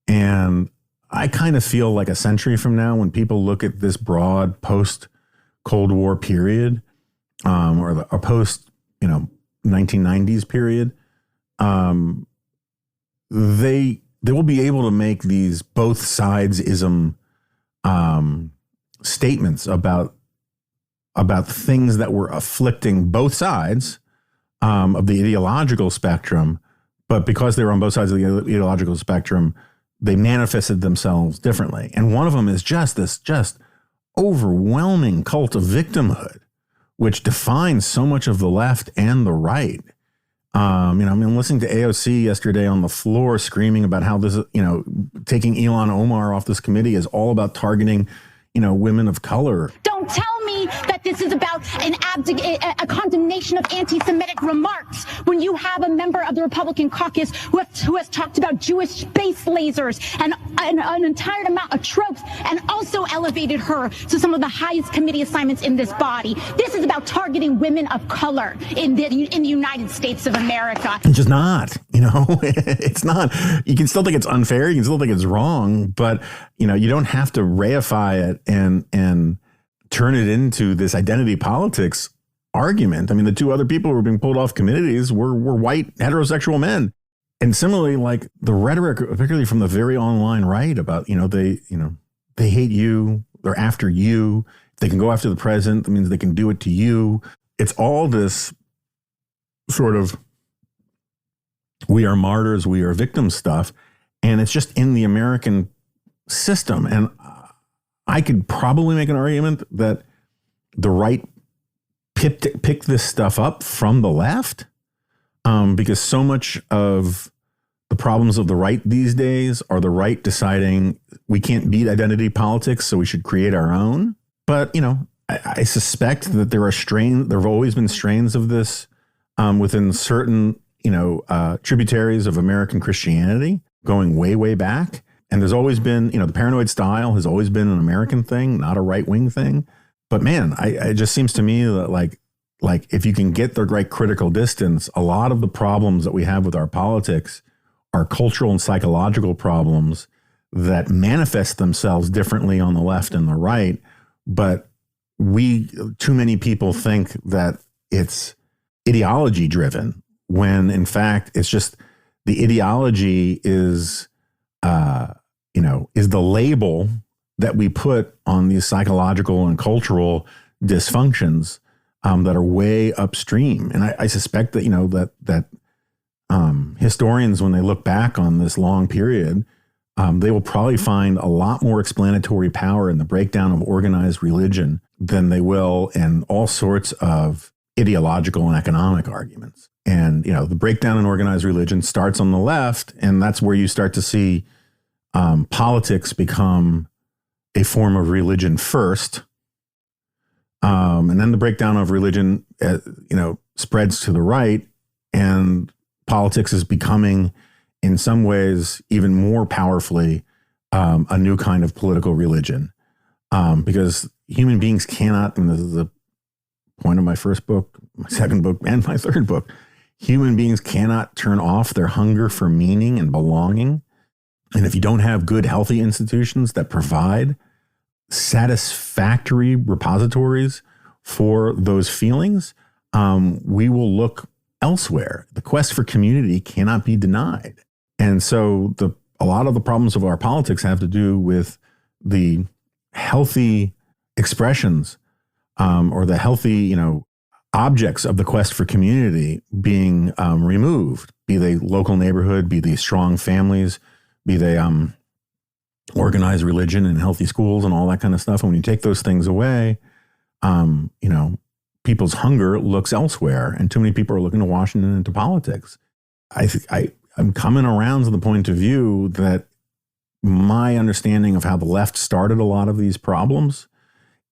And I kind of feel like a century from now, when people look at this broad post-Cold War period, or post, 1990s period, they will be able to make these both sides-ism statements about things that were afflicting both sides of the ideological spectrum, but because they were on both sides of the ideological spectrum, they manifested themselves differently. And one of them is just this overwhelming cult of victimhood, which defines so much of the left and the right. I'm listening to AOC yesterday on the floor screaming about how this, taking Ilhan Omar off this committee is all about targeting, women of color. Don't tell me that this is about a condemnation of anti-Semitic remarks when you have a member of the Republican caucus who has talked about Jewish space lasers and an entire amount of tropes, and also elevated her to some of the highest committee assignments in this body. This is about targeting women of color in the United States of America. It's just not, it's not. You can still think it's unfair. You can still think it's wrong, but, you don't have to reify it and turn it into this identity politics argument. I mean, the two other people who were being pulled off committees were white heterosexual men. And similarly, like the rhetoric, particularly from the very online right about, they hate you, they're after you. If they can go after the president, that means they can do it to you. It's all this sort of we are martyrs, we are victims stuff. And it's just in the American system. And I could probably make an argument that the right picked this stuff up from the left, because so much of the problems of the right these days are the right deciding we can't beat identity politics, so we should create our own. But, I suspect that there have always been strains of this within certain, tributaries of American Christianity going way, way back. And there's always been, the paranoid style has always been an American thing, not a right-wing thing. But man, it just seems to me that like if you can get the right critical distance, a lot of the problems that we have with our politics are cultural and psychological problems that manifest themselves differently on the left and the right. But too many people think that it's ideology driven, when in fact it's just the ideology is the label that we put on these psychological and cultural dysfunctions that are way upstream. And I suspect that that historians, when they look back on this long period, they will probably find a lot more explanatory power in the breakdown of organized religion than they will in all sorts of ideological and economic arguments. And, the breakdown in organized religion starts on the left, and that's where you start to see politics become a form of religion first. And then the breakdown of religion, spreads to the right, and politics is becoming, in some ways, even more powerfully a new kind of political religion. Because human beings cannot, and this is the point of my first book, my second book, and my third book, human beings cannot turn off their hunger for meaning and belonging. And if you don't have good, healthy institutions that provide satisfactory repositories for those feelings, we will look elsewhere. The quest for community cannot be denied. And so a lot of the problems of our politics have to do with the healthy expressions or the healthy, objects of the quest for community being removed, be they local neighborhood, be they strong families, be they organized religion and healthy schools and all that kind of stuff. And when you take those things away, people's hunger looks elsewhere, and too many people are looking to Washington and to politics. I'm coming around to the point of view that my understanding of how the left started a lot of these problems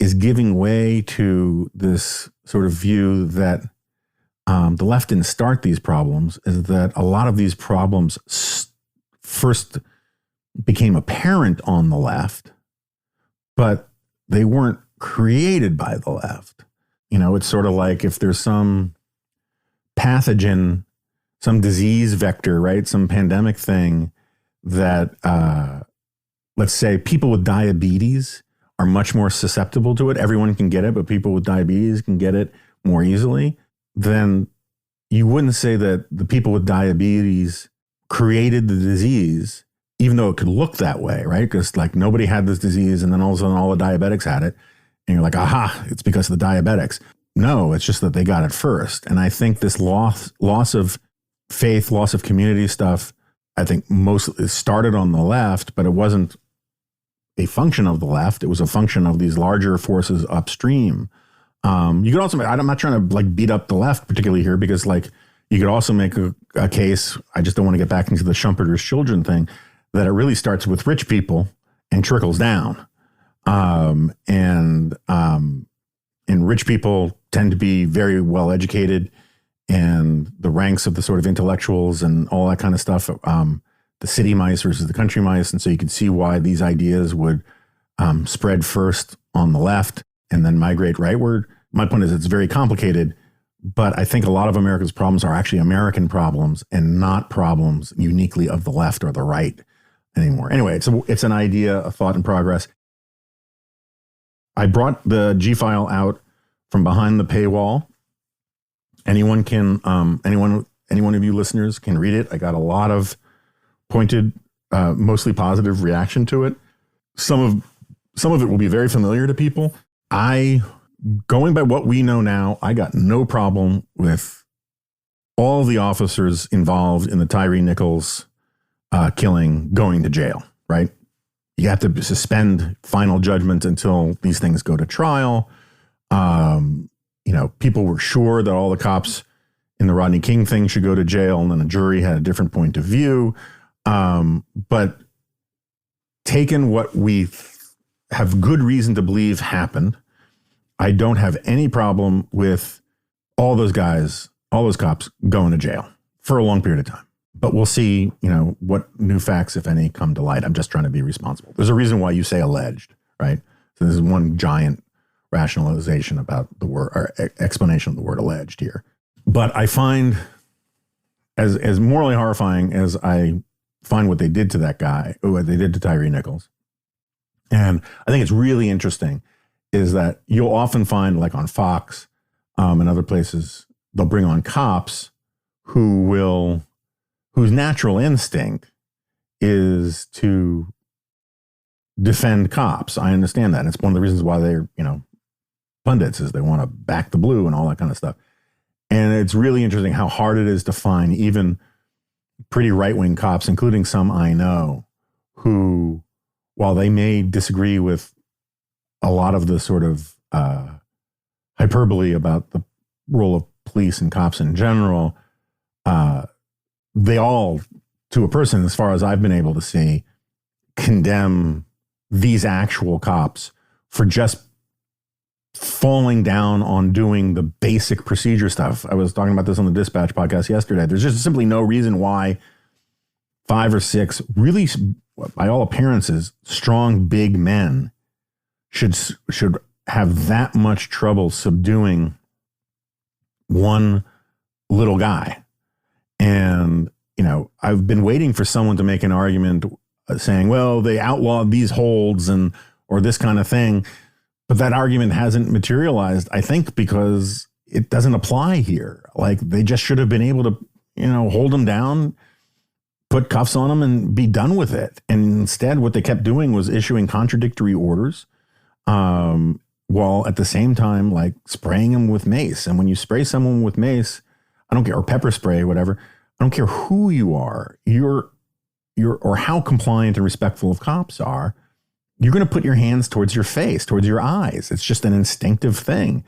is giving way to this sort of view that the left didn't start these problems, is that a lot of these problems first became apparent on the left but they weren't created by the left. It's sort of like if there's some pathogen, some disease vector, right? Some pandemic thing that, let's say people with diabetes are much more susceptible to it. Everyone can get it, but people with diabetes can get it more easily. Then you wouldn't say that the people with diabetes created the disease, even though it could look that way, right? Because like nobody had this disease and then all of a sudden all the diabetics had it. And you're like, aha, it's because of the diabetics. No, it's just that they got it first. And I think this loss of faith, loss of community stuff, I think mostly started on the left, but it wasn't a function of the left. It was a function of these larger forces upstream. You could also, I'm not trying to like beat up the left particularly here, because like you could also make a case, I just don't want to get back into the Schumpeter's children thing, that it really starts with rich people and trickles down. And rich people tend to be very well educated, and the ranks of the sort of intellectuals and all that kind of stuff, the city mice versus the country mice. And so you can see why these ideas would spread first on the left and then migrate rightward. My point is it's very complicated, but I think a lot of America's problems are actually American problems and not problems uniquely of the left or the right anymore. Anyway, it's an idea, a thought in progress. I brought the G file out from behind the paywall. Anyone can, any one of you listeners can read it. I got a lot of pointed, mostly positive reaction to it. Some of it will be very familiar to people. Going by what we know now, I got no problem with all the officers involved in the Tyree Nichols killing going to jail, right? You have to suspend final judgment until these things go to trial. People were sure that all the cops in the Rodney King thing should go to jail, and then a jury had a different point of view. But taken what we have good reason to believe happened, I don't have any problem with all those guys, all those cops going to jail for a long period of time. But we'll see, what new facts, if any, come to light. I'm just trying to be responsible. There's a reason why you say alleged, right? So this is one giant rationalization about the word, or explanation of the word alleged here. But I find, as morally horrifying as I find what they did to that guy, what they did to Tyree Nichols, and I think it's really interesting, is that you'll often find, like on Fox and other places, they'll bring on cops whose natural instinct is to defend cops. I understand that. And it's one of the reasons why they're, pundits, is they want to back the blue and all that kind of stuff. And it's really interesting how hard it is to find even pretty right-wing cops, including some I know, who, while they may disagree with a lot of the sort of hyperbole about the role of police and cops in general, they all, to a person, as far as I've been able to see, condemn these actual cops for just falling down on doing the basic procedure stuff. I was talking about this on the Dispatch podcast yesterday. There's just simply no reason why 5 or 6 really, by all appearances, strong, big men should have that much trouble subduing one little guy. And, I've been waiting for someone to make an argument saying, well, they outlawed these holds or this kind of thing. But that argument hasn't materialized, I think, because it doesn't apply here. Like, they just should have been able to, hold them down, put cuffs on them, and be done with it. And instead, what they kept doing was issuing contradictory orders, while at the same time, like, spraying them with mace. And when you spray someone with mace, I don't care, or pepper spray, whatever, I don't care who you are, or how compliant and respectful of cops are, you're going to put your hands towards your face, towards your eyes. It's just an instinctive thing.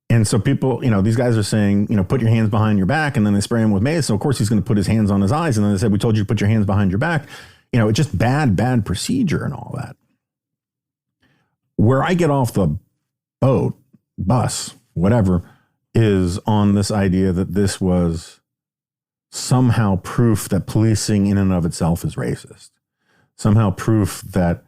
And so people, these guys are saying, put your hands behind your back, and then they spray him with mace. So of course he's going to put his hands on his eyes. And then they said, we told you to put your hands behind your back. It's just bad procedure and all that. Where I get off the boat, bus, whatever, is on this idea that this was somehow proof that policing in and of itself is racist. Somehow proof that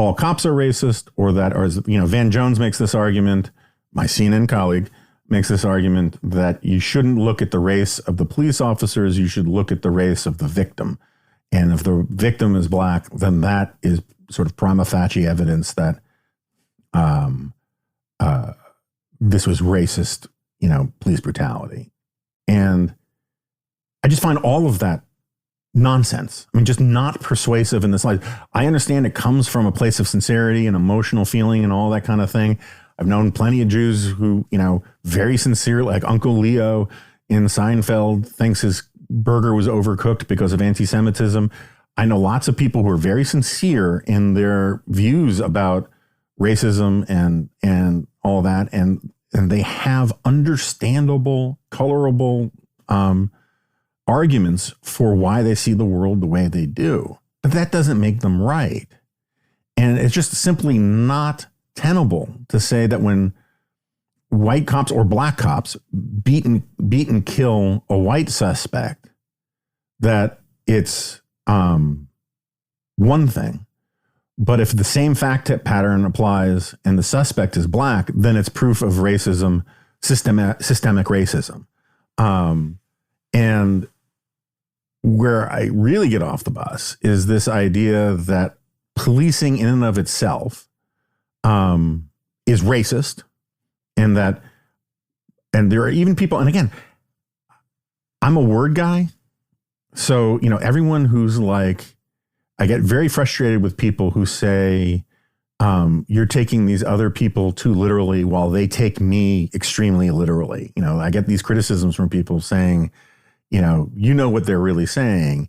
all cops are racist, or that, or as Van Jones makes this argument, my CNN colleague makes this argument that you shouldn't look at the race of the police officers, you should look at the race of the victim. And if the victim is black, then that is sort of prima facie evidence that this was racist, police brutality. And I just find all of that nonsense. I mean, just not persuasive in this light. I understand it comes from a place of sincerity and emotional feeling and all that kind of thing. I've known plenty of Jews who, very sincere, like Uncle Leo in Seinfeld thinks his burger was overcooked because of anti-Semitism. I know lots of people who are very sincere in their views about racism and all that, and they have understandable, colorable arguments for why they see the world the way they do. But that doesn't make them right. And it's just simply not tenable to say that when white cops or black cops beat and kill a white suspect, that it's one thing. But if the same fact pattern applies and the suspect is black, then it's proof of racism, systemic racism. And where I really get off the bus is this idea that policing in and of itself is racist. And there are even people, and again, I'm a word guy. So, everyone who's like, I get very frustrated with people who say, you're taking these other people too literally while they take me extremely literally. I get these criticisms from people saying, what they're really saying.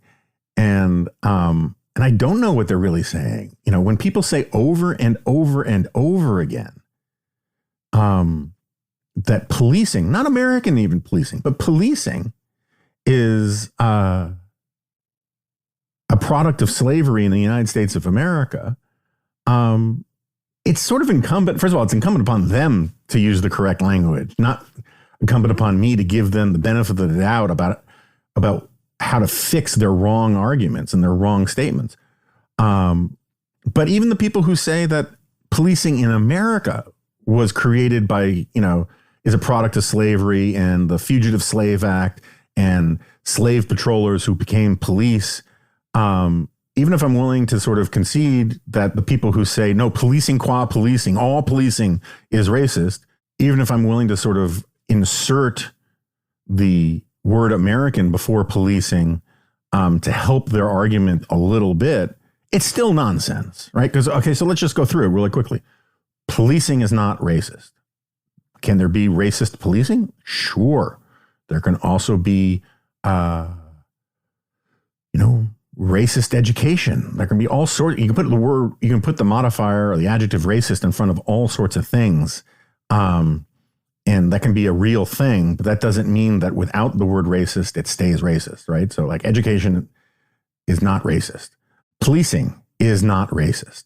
And I don't know what they're really saying. When people say over and over and over again, that policing, not American even policing, but policing is a product of slavery in the United States of America. It's sort of incumbent, first of all, it's incumbent upon them to use the correct language, not incumbent upon me to give them the benefit of the doubt about how to fix their wrong arguments and their wrong statements. But even the people who say that policing in America was created by, is a product of slavery and the Fugitive Slave Act and slave patrollers who became police, even if I'm willing to sort of concede that the people who say, no, policing qua policing, all policing is racist, even if I'm willing to sort of insert the word American before policing to help their argument a little bit, it's still nonsense, right? Because, okay, so let's just go through it really quickly. Policing is not racist. Can there be racist policing? Sure. There can also be, racist education. There can be all sorts. You can put the modifier or the adjective racist in front of all sorts of things. And that can be a real thing, but that doesn't mean that without the word racist, it stays racist, right? So like education is not racist. Policing is not racist.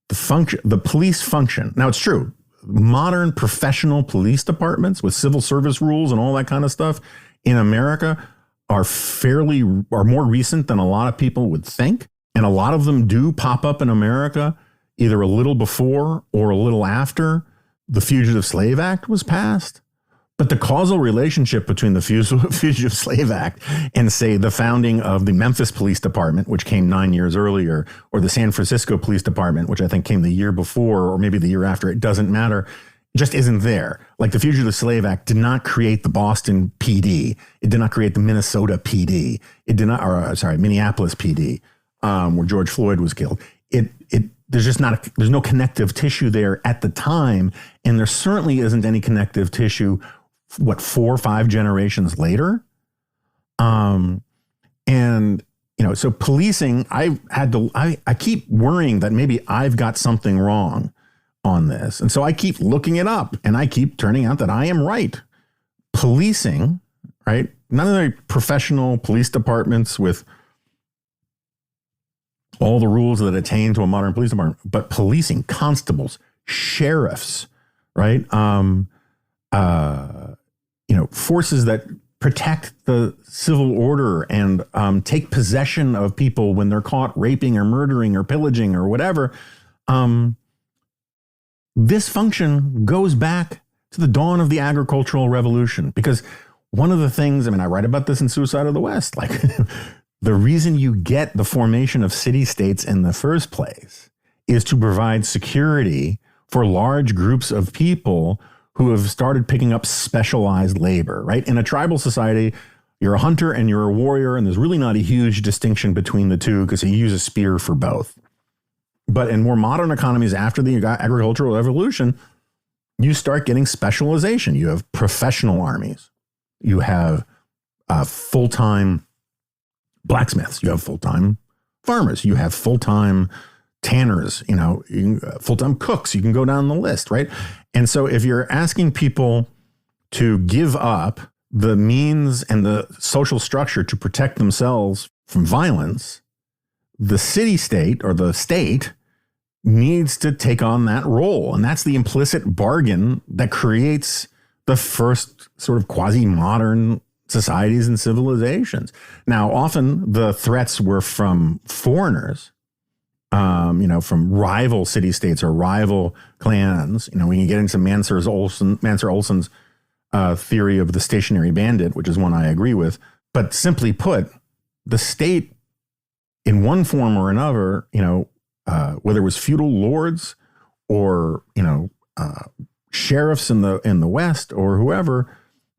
The police function. Now it's true. Modern professional police departments with civil service rules and all that kind of stuff in America are more recent than a lot of people would think. And a lot of them do pop up in America either a little before or a little after the Fugitive Slave Act was passed. But the causal relationship between the Fugitive Slave Act and, say, the founding of the Memphis Police Department, which came 9 years earlier, or the San Francisco Police Department, which I think came the year before or maybe the year after, it doesn't matter, just isn't there. Like the Fugitive Slave Act did not create the Boston PD. It did not create the Minnesota PD. It did not, Minneapolis PD, where George Floyd was killed. There's no connective tissue there at the time. And there certainly isn't any connective tissue, 4 or 5 generations later. So policing, I keep worrying that maybe I've got something wrong on this. And so I keep looking it up and I keep turning out that I am right. Policing, right? None of the professional police departments with all the rules that attain to a modern police department, but policing, constables, sheriffs, right? Forces that protect the civil order and take possession of people when they're caught raping or murdering or pillaging or whatever. This function goes back to the dawn of the agricultural revolution, because one of the things, I write about this in Suicide of the West, like the reason you get the formation of city-states in the first place is to provide security for large groups of people who have started picking up specialized labor, right? In a tribal society, you're a hunter and you're a warrior, and there's really not a huge distinction between the two because you use a spear for both. But in more modern economies after the agricultural revolution, you start getting specialization. You have professional armies. You have full-time blacksmiths. You have full-time farmers. You have full-time tanners, full-time cooks. You can go down the list, right? And so if you're asking people to give up the means and the social structure to protect themselves from violence, the city-state or the state needs to take on that role. And that's the implicit bargain that creates the first sort of quasi-modern societies and civilizations. Now, often the threats were from foreigners, from rival city-states or rival clans. We can get into Mansur Olson's theory of the stationary bandit, which is one I agree with. But simply put, the state, in one form or another, whether it was feudal lords or sheriffs in the West or whoever,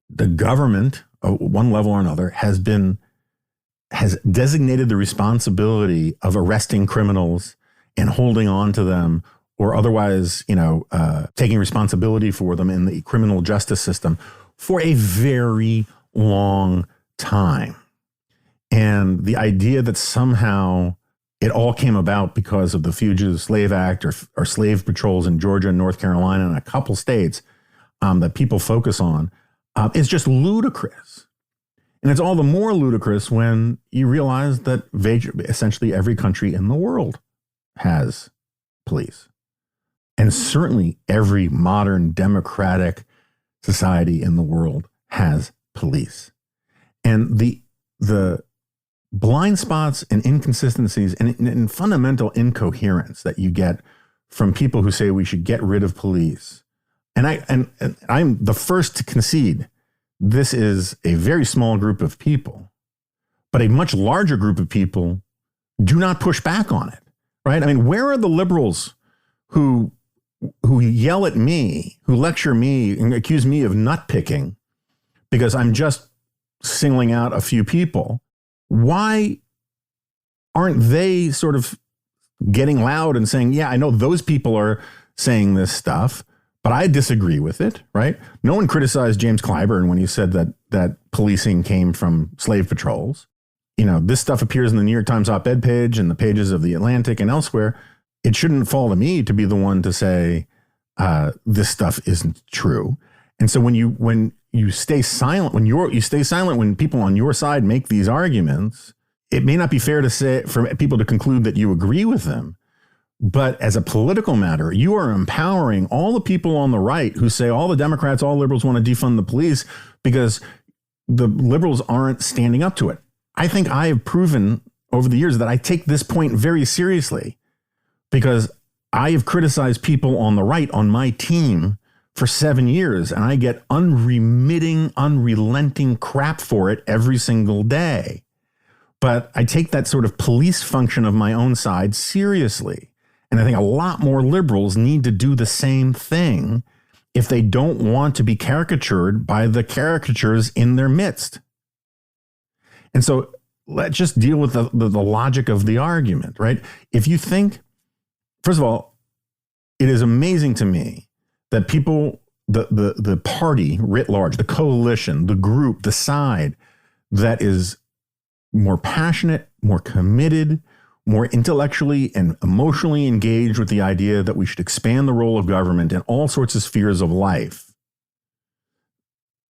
the government, at one level or another, has designated the responsibility of arresting criminals and holding on to them, or otherwise, taking responsibility for them in the criminal justice system for a very long time. And the idea that somehow it all came about because of the Fugitive Slave Act or slave patrols in Georgia and North Carolina and a couple states that people focus on is just ludicrous. And it's all the more ludicrous when you realize that essentially every country in the world has police. And certainly every modern democratic society in the world has police. And the blind spots and inconsistencies and fundamental incoherence that you get from people who say we should get rid of police. And I'm the first to concede this is a very small group of people, but a much larger group of people do not push back on it, right? Where are the liberals who yell at me, who lecture me and accuse me of nut picking because I'm just singling out a few people? Why aren't they sort of getting loud and saying, yeah, I know those people are saying this stuff, but I disagree with it, right? No one criticized James Clyburn when he said that policing came from slave patrols. This stuff appears in the New York Times op-ed page and the pages of The Atlantic and elsewhere. It shouldn't fall to me to be the one to say this stuff isn't true. And so when you stay silent, when people on your side make these arguments, it may not be fair to say for people to conclude that you agree with them. But as a political matter, you are empowering all the people on the right who say all the Democrats, all liberals want to defund the police because the liberals aren't standing up to it. I think I have proven over the years that I take this point very seriously, because I have criticized people on the right on my team for 7 years, and I get unremitting, unrelenting crap for it every single day. But I take that sort of police function of my own side seriously. And I think a lot more liberals need to do the same thing if they don't want to be caricatured by the caricatures in their midst. And so let's just deal with the logic of the argument, right? If you think, first of all, it is amazing to me that people, the party writ large, the coalition, the group, the side that is more passionate, more committed, more intellectually and emotionally engaged with the idea that we should expand the role of government in all sorts of spheres of life,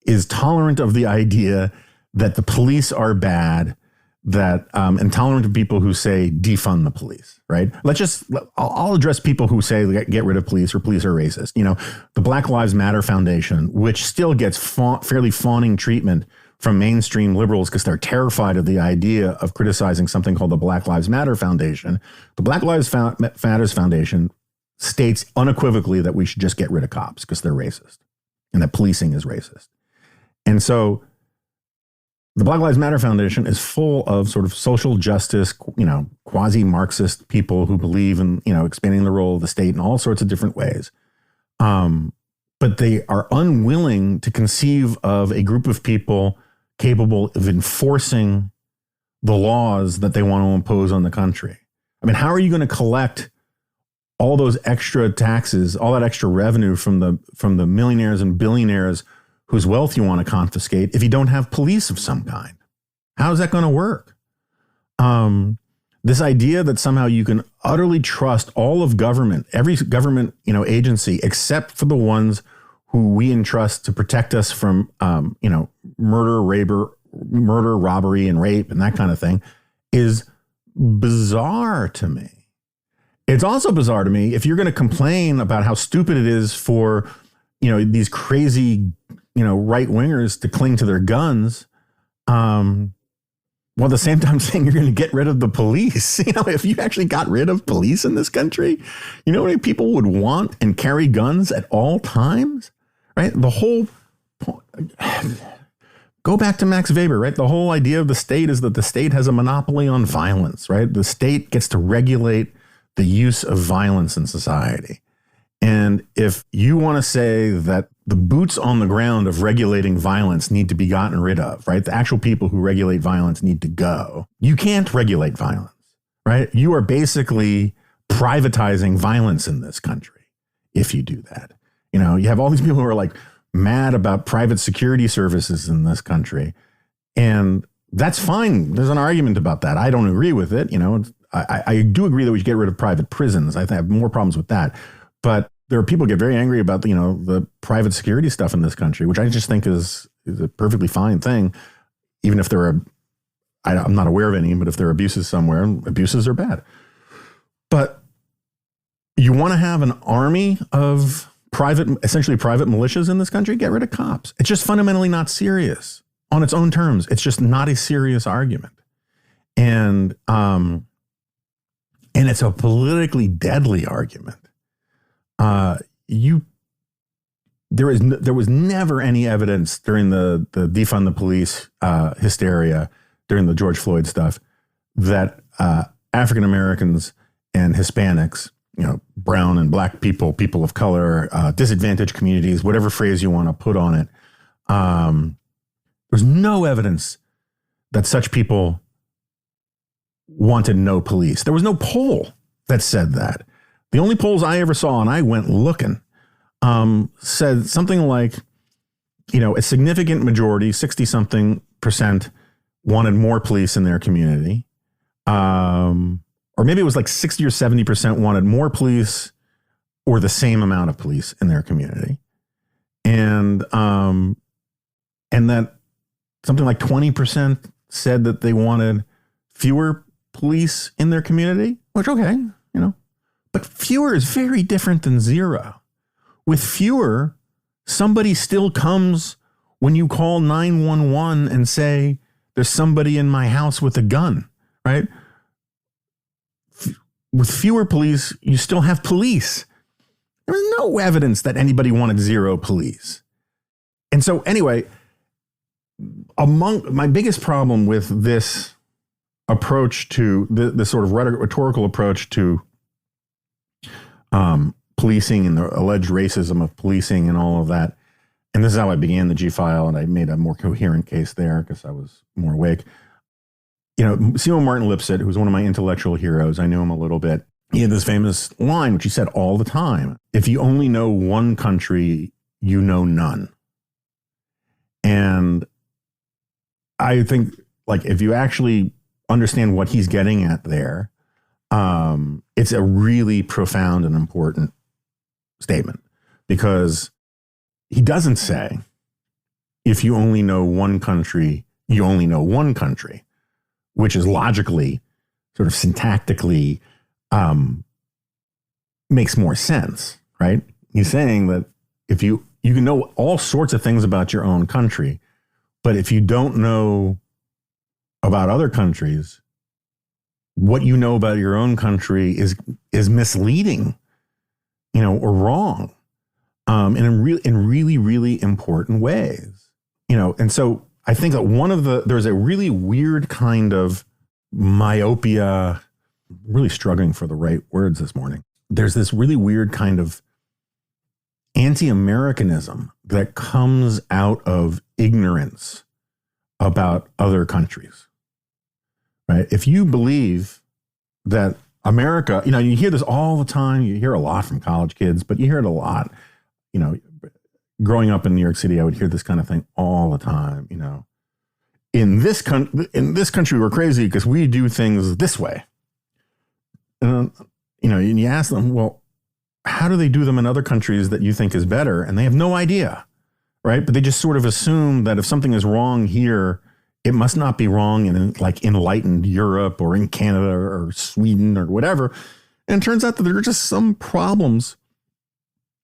is tolerant of the idea that the police are bad, that and tolerant of people who say defund the police, right? I'll address people who say get rid of police or police are racist. The Black Lives Matter Foundation, which still gets fairly fawning treatment from mainstream liberals because they're terrified of the idea of criticizing something called the Black Lives Matter Foundation. The Black Lives Matter Foundation states unequivocally that we should just get rid of cops because they're racist and that policing is racist. And so the Black Lives Matter Foundation is full of sort of social justice, quasi-Marxist people who believe in, expanding the role of the state in all sorts of different ways. But they are unwilling to conceive of a group of people capable of enforcing the laws that they want to impose on the country. I mean, how are you going to collect all those extra taxes, all that extra revenue from the millionaires and billionaires whose wealth you want to confiscate if you don't have police of some kind? How is that going to work? This idea that somehow you can utterly trust all of government, every government, agency, except for the ones who we entrust to protect us from, murder, robbery, and rape, and that kind of thing, is bizarre to me. It's also bizarre to me if you're going to complain about how stupid it is for, these crazy, right wingers to cling to their guns, while at the same time saying you're going to get rid of the police. If you actually got rid of police in this country, you know how many people would want and carry guns at all times, right? The whole go back to Max Weber, right? The whole idea of the state is that the state has a monopoly on violence, right? The state gets to regulate the use of violence in society. And if you want to say that the boots on the ground of regulating violence need to be gotten rid of, right? The actual people who regulate violence need to go. You can't regulate violence, right? You are basically privatizing violence in this country if you do that. You have all these people who are like mad about private security services in this country. And that's fine. There's an argument about that. I don't agree with it. I do agree that we should get rid of private prisons. I have more problems with that. But there are people who get very angry about, the private security stuff in this country, which I just think is a perfectly fine thing. Even if I'm not aware of any, but if there are abuses somewhere, abuses are bad. But you want to have an army of essentially private militias in this country? Get rid of cops. It's just fundamentally not serious on its own terms. It's just not a serious argument. And it's a politically deadly argument. There was never any evidence during the defund the police hysteria during the George Floyd stuff that African Americans and Hispanics, brown and black people, people of color, disadvantaged communities, whatever phrase you want to put on it, there's no evidence that such people wanted no police. There was no poll that said that. The only polls I ever saw, and I went looking, said something like, a significant majority, 60-something%, wanted more police in their community. Or maybe it was like 60 or 70% wanted more police or the same amount of police in their community. And that something like 20% said that they wanted fewer police in their community, which, okay, but fewer is very different than zero. With fewer, somebody still comes when you call 911 and say, there's somebody in my house with a gun, right? With fewer police, you still have police. There was no evidence that anybody wanted zero police. And so anyway, among my biggest problem with this approach to this sort of rhetorical approach to policing and the alleged racism of policing and all of that. And this is how I began the G-File, and I made a more coherent case there because I was more awake. Seymour Martin Lipset, who's one of my intellectual heroes, I knew him a little bit. He had this famous line, which he said all the time: if you only know one country, you know none. And I think, if you actually understand what he's getting at there, it's a really profound and important statement, because he doesn't say, if you only know one country, you only know one country, which is logically, sort of syntactically, makes more sense, right? He's saying that if you can know all sorts of things about your own country, but if you don't know about other countries, what you know about your own country is misleading. or wrong, in really, really important ways, and so I think that there's a really weird kind of myopia, really struggling for the right words this morning. There's this really weird kind of anti-Americanism that comes out of ignorance about other countries, right? If you believe that America, you hear this all the time. You hear a lot from college kids, but you hear it a lot, growing up in New York City, I would hear this kind of thing all the time, in this country, we're crazy because we do things this way. And, and you ask them, well, how do they do them in other countries that you think is better? And they have no idea, right? But they just sort of assume that if something is wrong here, it must not be wrong in like enlightened Europe or in Canada or Sweden or whatever. And it turns out that there are just some problems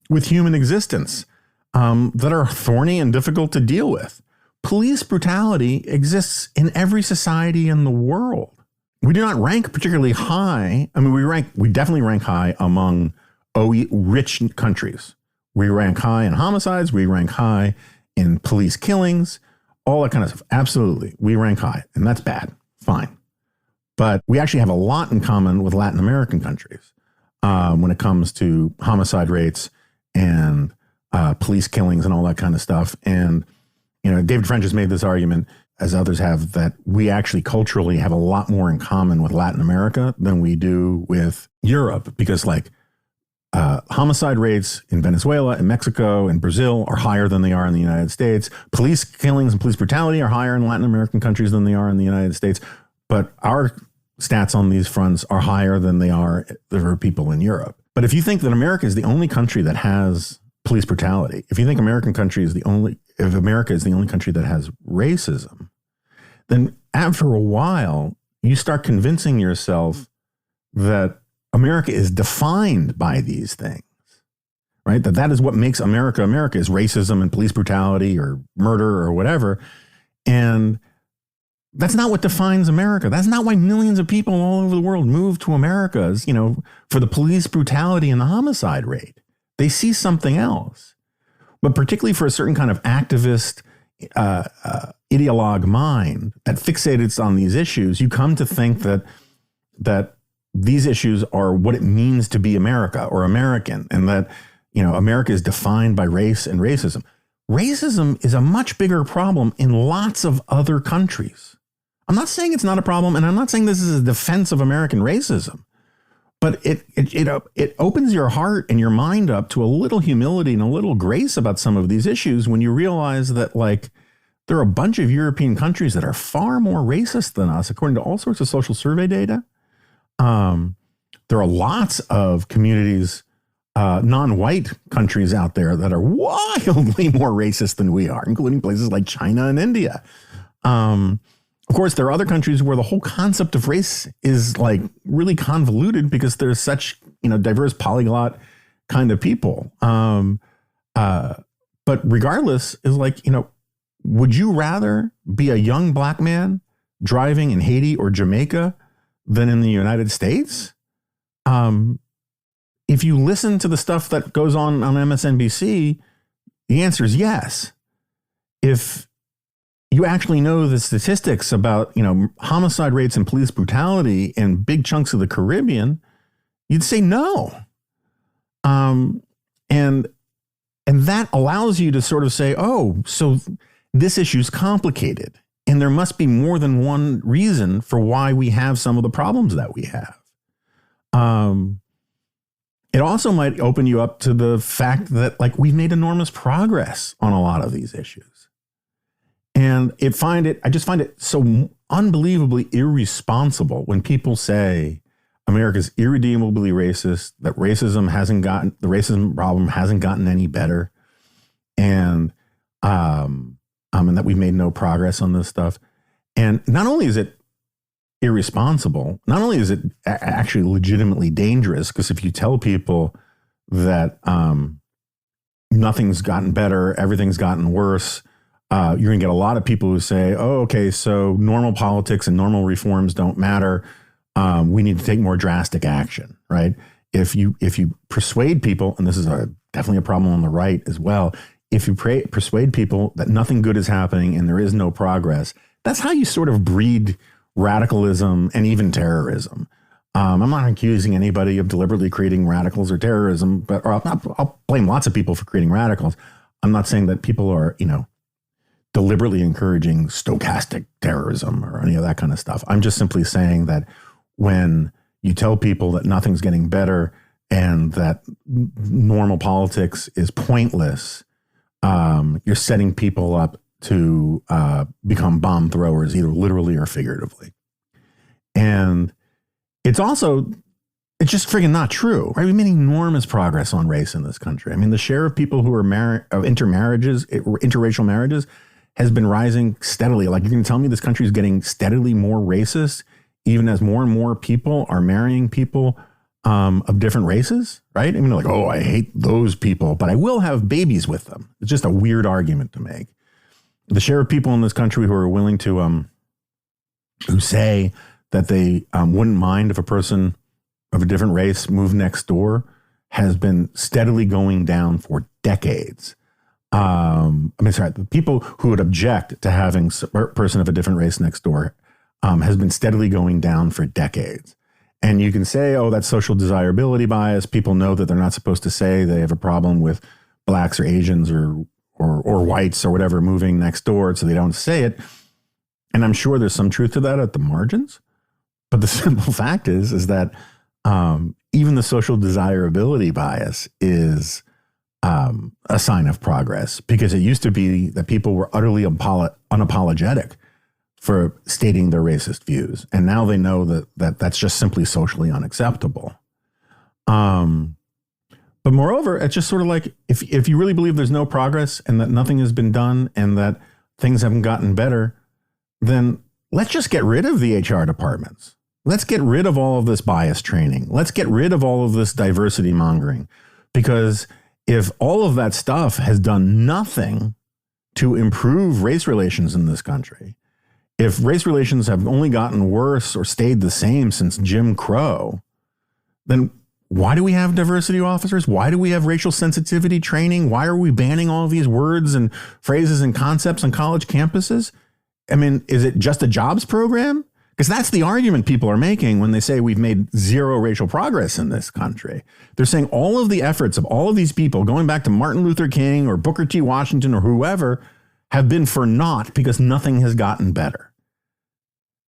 with human existence that are thorny and difficult to deal with. Police brutality exists in every society in the world. We do not rank particularly high. I mean, we definitely rank high among rich countries. We rank high in homicides. We rank high in police killings, all that kind of stuff. Absolutely. We rank high, and that's bad. Fine. But we actually have a lot in common with Latin American countries when it comes to homicide rates and police killings and all that kind of stuff. And, David French has made this argument, as others have, that we actually culturally have a lot more in common with Latin America than we do with Europe, because homicide rates in Venezuela and Mexico and Brazil are higher than they are in the United States. Police killings and police brutality are higher in Latin American countries than they are in the United States. But our stats on these fronts are higher than they are for people in Europe. But if you think that America is the only country that has police brutality, if you think America is the only country that has racism, then after a while, you start convincing yourself that America is defined by these things, right? That is what makes America America, is racism and police brutality or murder or whatever. And that's not what defines America. That's not why millions of people all over the world move to America, for the police brutality and the homicide rate. They see something else. But particularly for a certain kind of activist, ideologue mind that fixates on these issues, you come to think that these issues are what it means to be America or American, and that, America is defined by race and racism. Racism is a much bigger problem in lots of other countries. I'm not saying it's not a problem, and I'm not saying this is a defense of American racism, but it opens your heart and your mind up to a little humility and a little grace about some of these issues when you realize that, there are a bunch of European countries that are far more racist than us, according to all sorts of social survey data. There are lots of communities, non-white countries out there that are wildly more racist than we are, including places like China and India. Of course, there are other countries where the whole concept of race is really convoluted because there's such, diverse polyglot kind of people. But regardless, is would you rather be a young black man driving in Haiti or Jamaica than in the United States? If you listen to the stuff that goes on MSNBC, the answer is yes. If you actually know the statistics about, homicide rates and police brutality in big chunks of the Caribbean, you'd say no. And that allows you to sort of say, oh, so this issue's complicated, and there must be more than one reason for why we have some of the problems that we have. It also might open you up to the fact that we've made enormous progress on a lot of these issues. And I just find it so unbelievably irresponsible when people say America's irredeemably racist, that the racism problem hasn't gotten any better, and that we've made no progress on this stuff. And not only is it irresponsible, not only is it actually legitimately dangerous, because if you tell people that nothing's gotten better, everything's gotten worse, you're going to get a lot of people who say, oh, okay, so normal politics and normal reforms don't matter. We need to take more drastic action, right? if you persuade people, and this is definitely a problem on the right as well, if you persuade people that nothing good is happening and there is no progress, that's how you sort of breed radicalism and even terrorism. I'm not accusing anybody of deliberately creating radicals or terrorism, but I'll blame lots of people for creating radicals. I'm not saying that people are, deliberately encouraging stochastic terrorism or any of that kind of stuff. I'm just simply saying that when you tell people that nothing's getting better and that normal politics is pointless, you're setting people up to become bomb throwers, either literally or figuratively. And it's just friggin' not true, right? We made enormous progress on race in this country. I mean, the share of people who are interracial marriages has been rising steadily. Like, you're going to tell me this country is getting steadily more racist, even as more and more people are marrying people of different races, right? I mean, like, oh, I hate those people, but I will have babies with them. It's just a weird argument to make. The share of people in this country who are willing to, who say that they wouldn't mind if a person of a different race moved next door has been steadily going down for decades. The people who would object to having a person of a different race next door has been steadily going down for decades. And you can say, oh, that's social desirability bias. People know that they're not supposed to say they have a problem with blacks or Asians or whites or whatever moving next door, so they don't say it. And I'm sure there's some truth to that at the margins. But the simple fact is that even the social desirability bias is a sign of progress, because it used to be that people were utterly unapologetic for stating their racist views. And now they know that that's just simply socially unacceptable. But moreover, it's just sort of like, if you really believe there's no progress and that nothing has been done and that things haven't gotten better, then let's just get rid of the HR departments. Let's get rid of all of this bias training. Let's get rid of all of this diversity mongering, because if all of that stuff has done nothing to improve race relations in this country, if race relations have only gotten worse or stayed the same since Jim Crow, then why do we have diversity officers? Why do we have racial sensitivity training? Why are we banning all of these words and phrases and concepts on college campuses? I mean, is it just a jobs program? Because that's the argument people are making when they say we've made zero racial progress in this country. They're saying all of the efforts of all of these people, going back to Martin Luther King or Booker T. Washington or whoever, have been for naught because nothing has gotten better.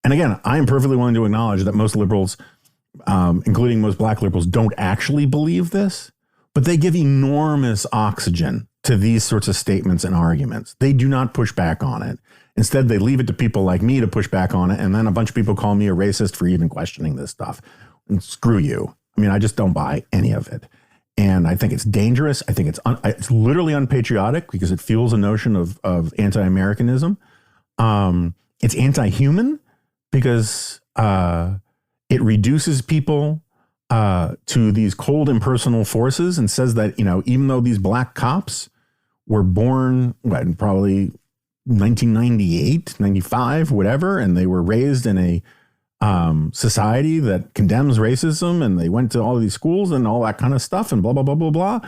And again, I am perfectly willing to acknowledge that most liberals, including most black liberals, don't actually believe this, but they give enormous oxygen to these sorts of statements and arguments. They do not push back on it. Instead, they leave it to people like me to push back on it. And then a bunch of people call me a racist for even questioning this stuff. And screw you. I mean, I just don't buy any of it. And I think it's dangerous. I think it's literally unpatriotic because it fuels a notion of anti-Americanism. It's anti-human because it reduces people to these cold, impersonal forces and says that, even though these black cops were born probably 1998, 95, whatever, and they were raised in a society that condemns racism, and they went to all of these schools and all that kind of stuff and blah, blah, blah, blah, blah.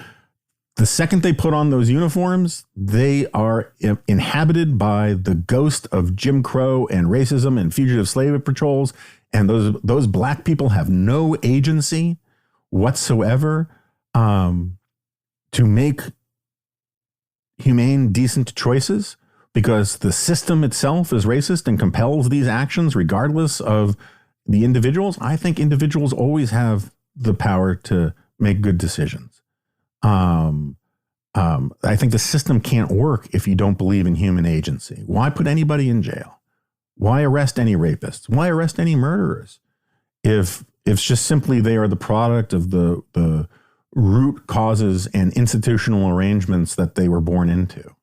The second they put on those uniforms, they are inhabited by the ghost of Jim Crow and racism and fugitive slave patrols. And those black people have no agency whatsoever to make humane, decent choices, because the system itself is racist and compels these actions regardless of the individuals. I think individuals always have the power to make good decisions. I think the system can't work if you don't believe in human agency. Why put anybody in jail? Why arrest any rapists? Why arrest any murderers? If it's just simply they are the product of the root causes and institutional arrangements that they were born into.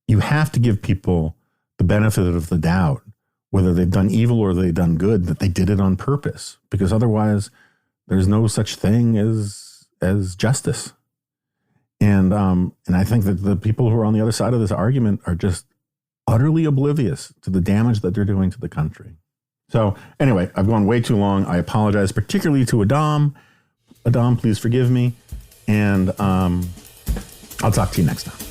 You have to give people the benefit of the doubt, whether they've done evil or they've done good, that they did it on purpose, because otherwise there's no such thing as justice. And I think that the people who are on the other side of this argument are just utterly oblivious to the damage that they're doing to the country. So anyway, I've gone way too long. I apologize, particularly to Adam. Adam, please forgive me. And I'll talk to you next time.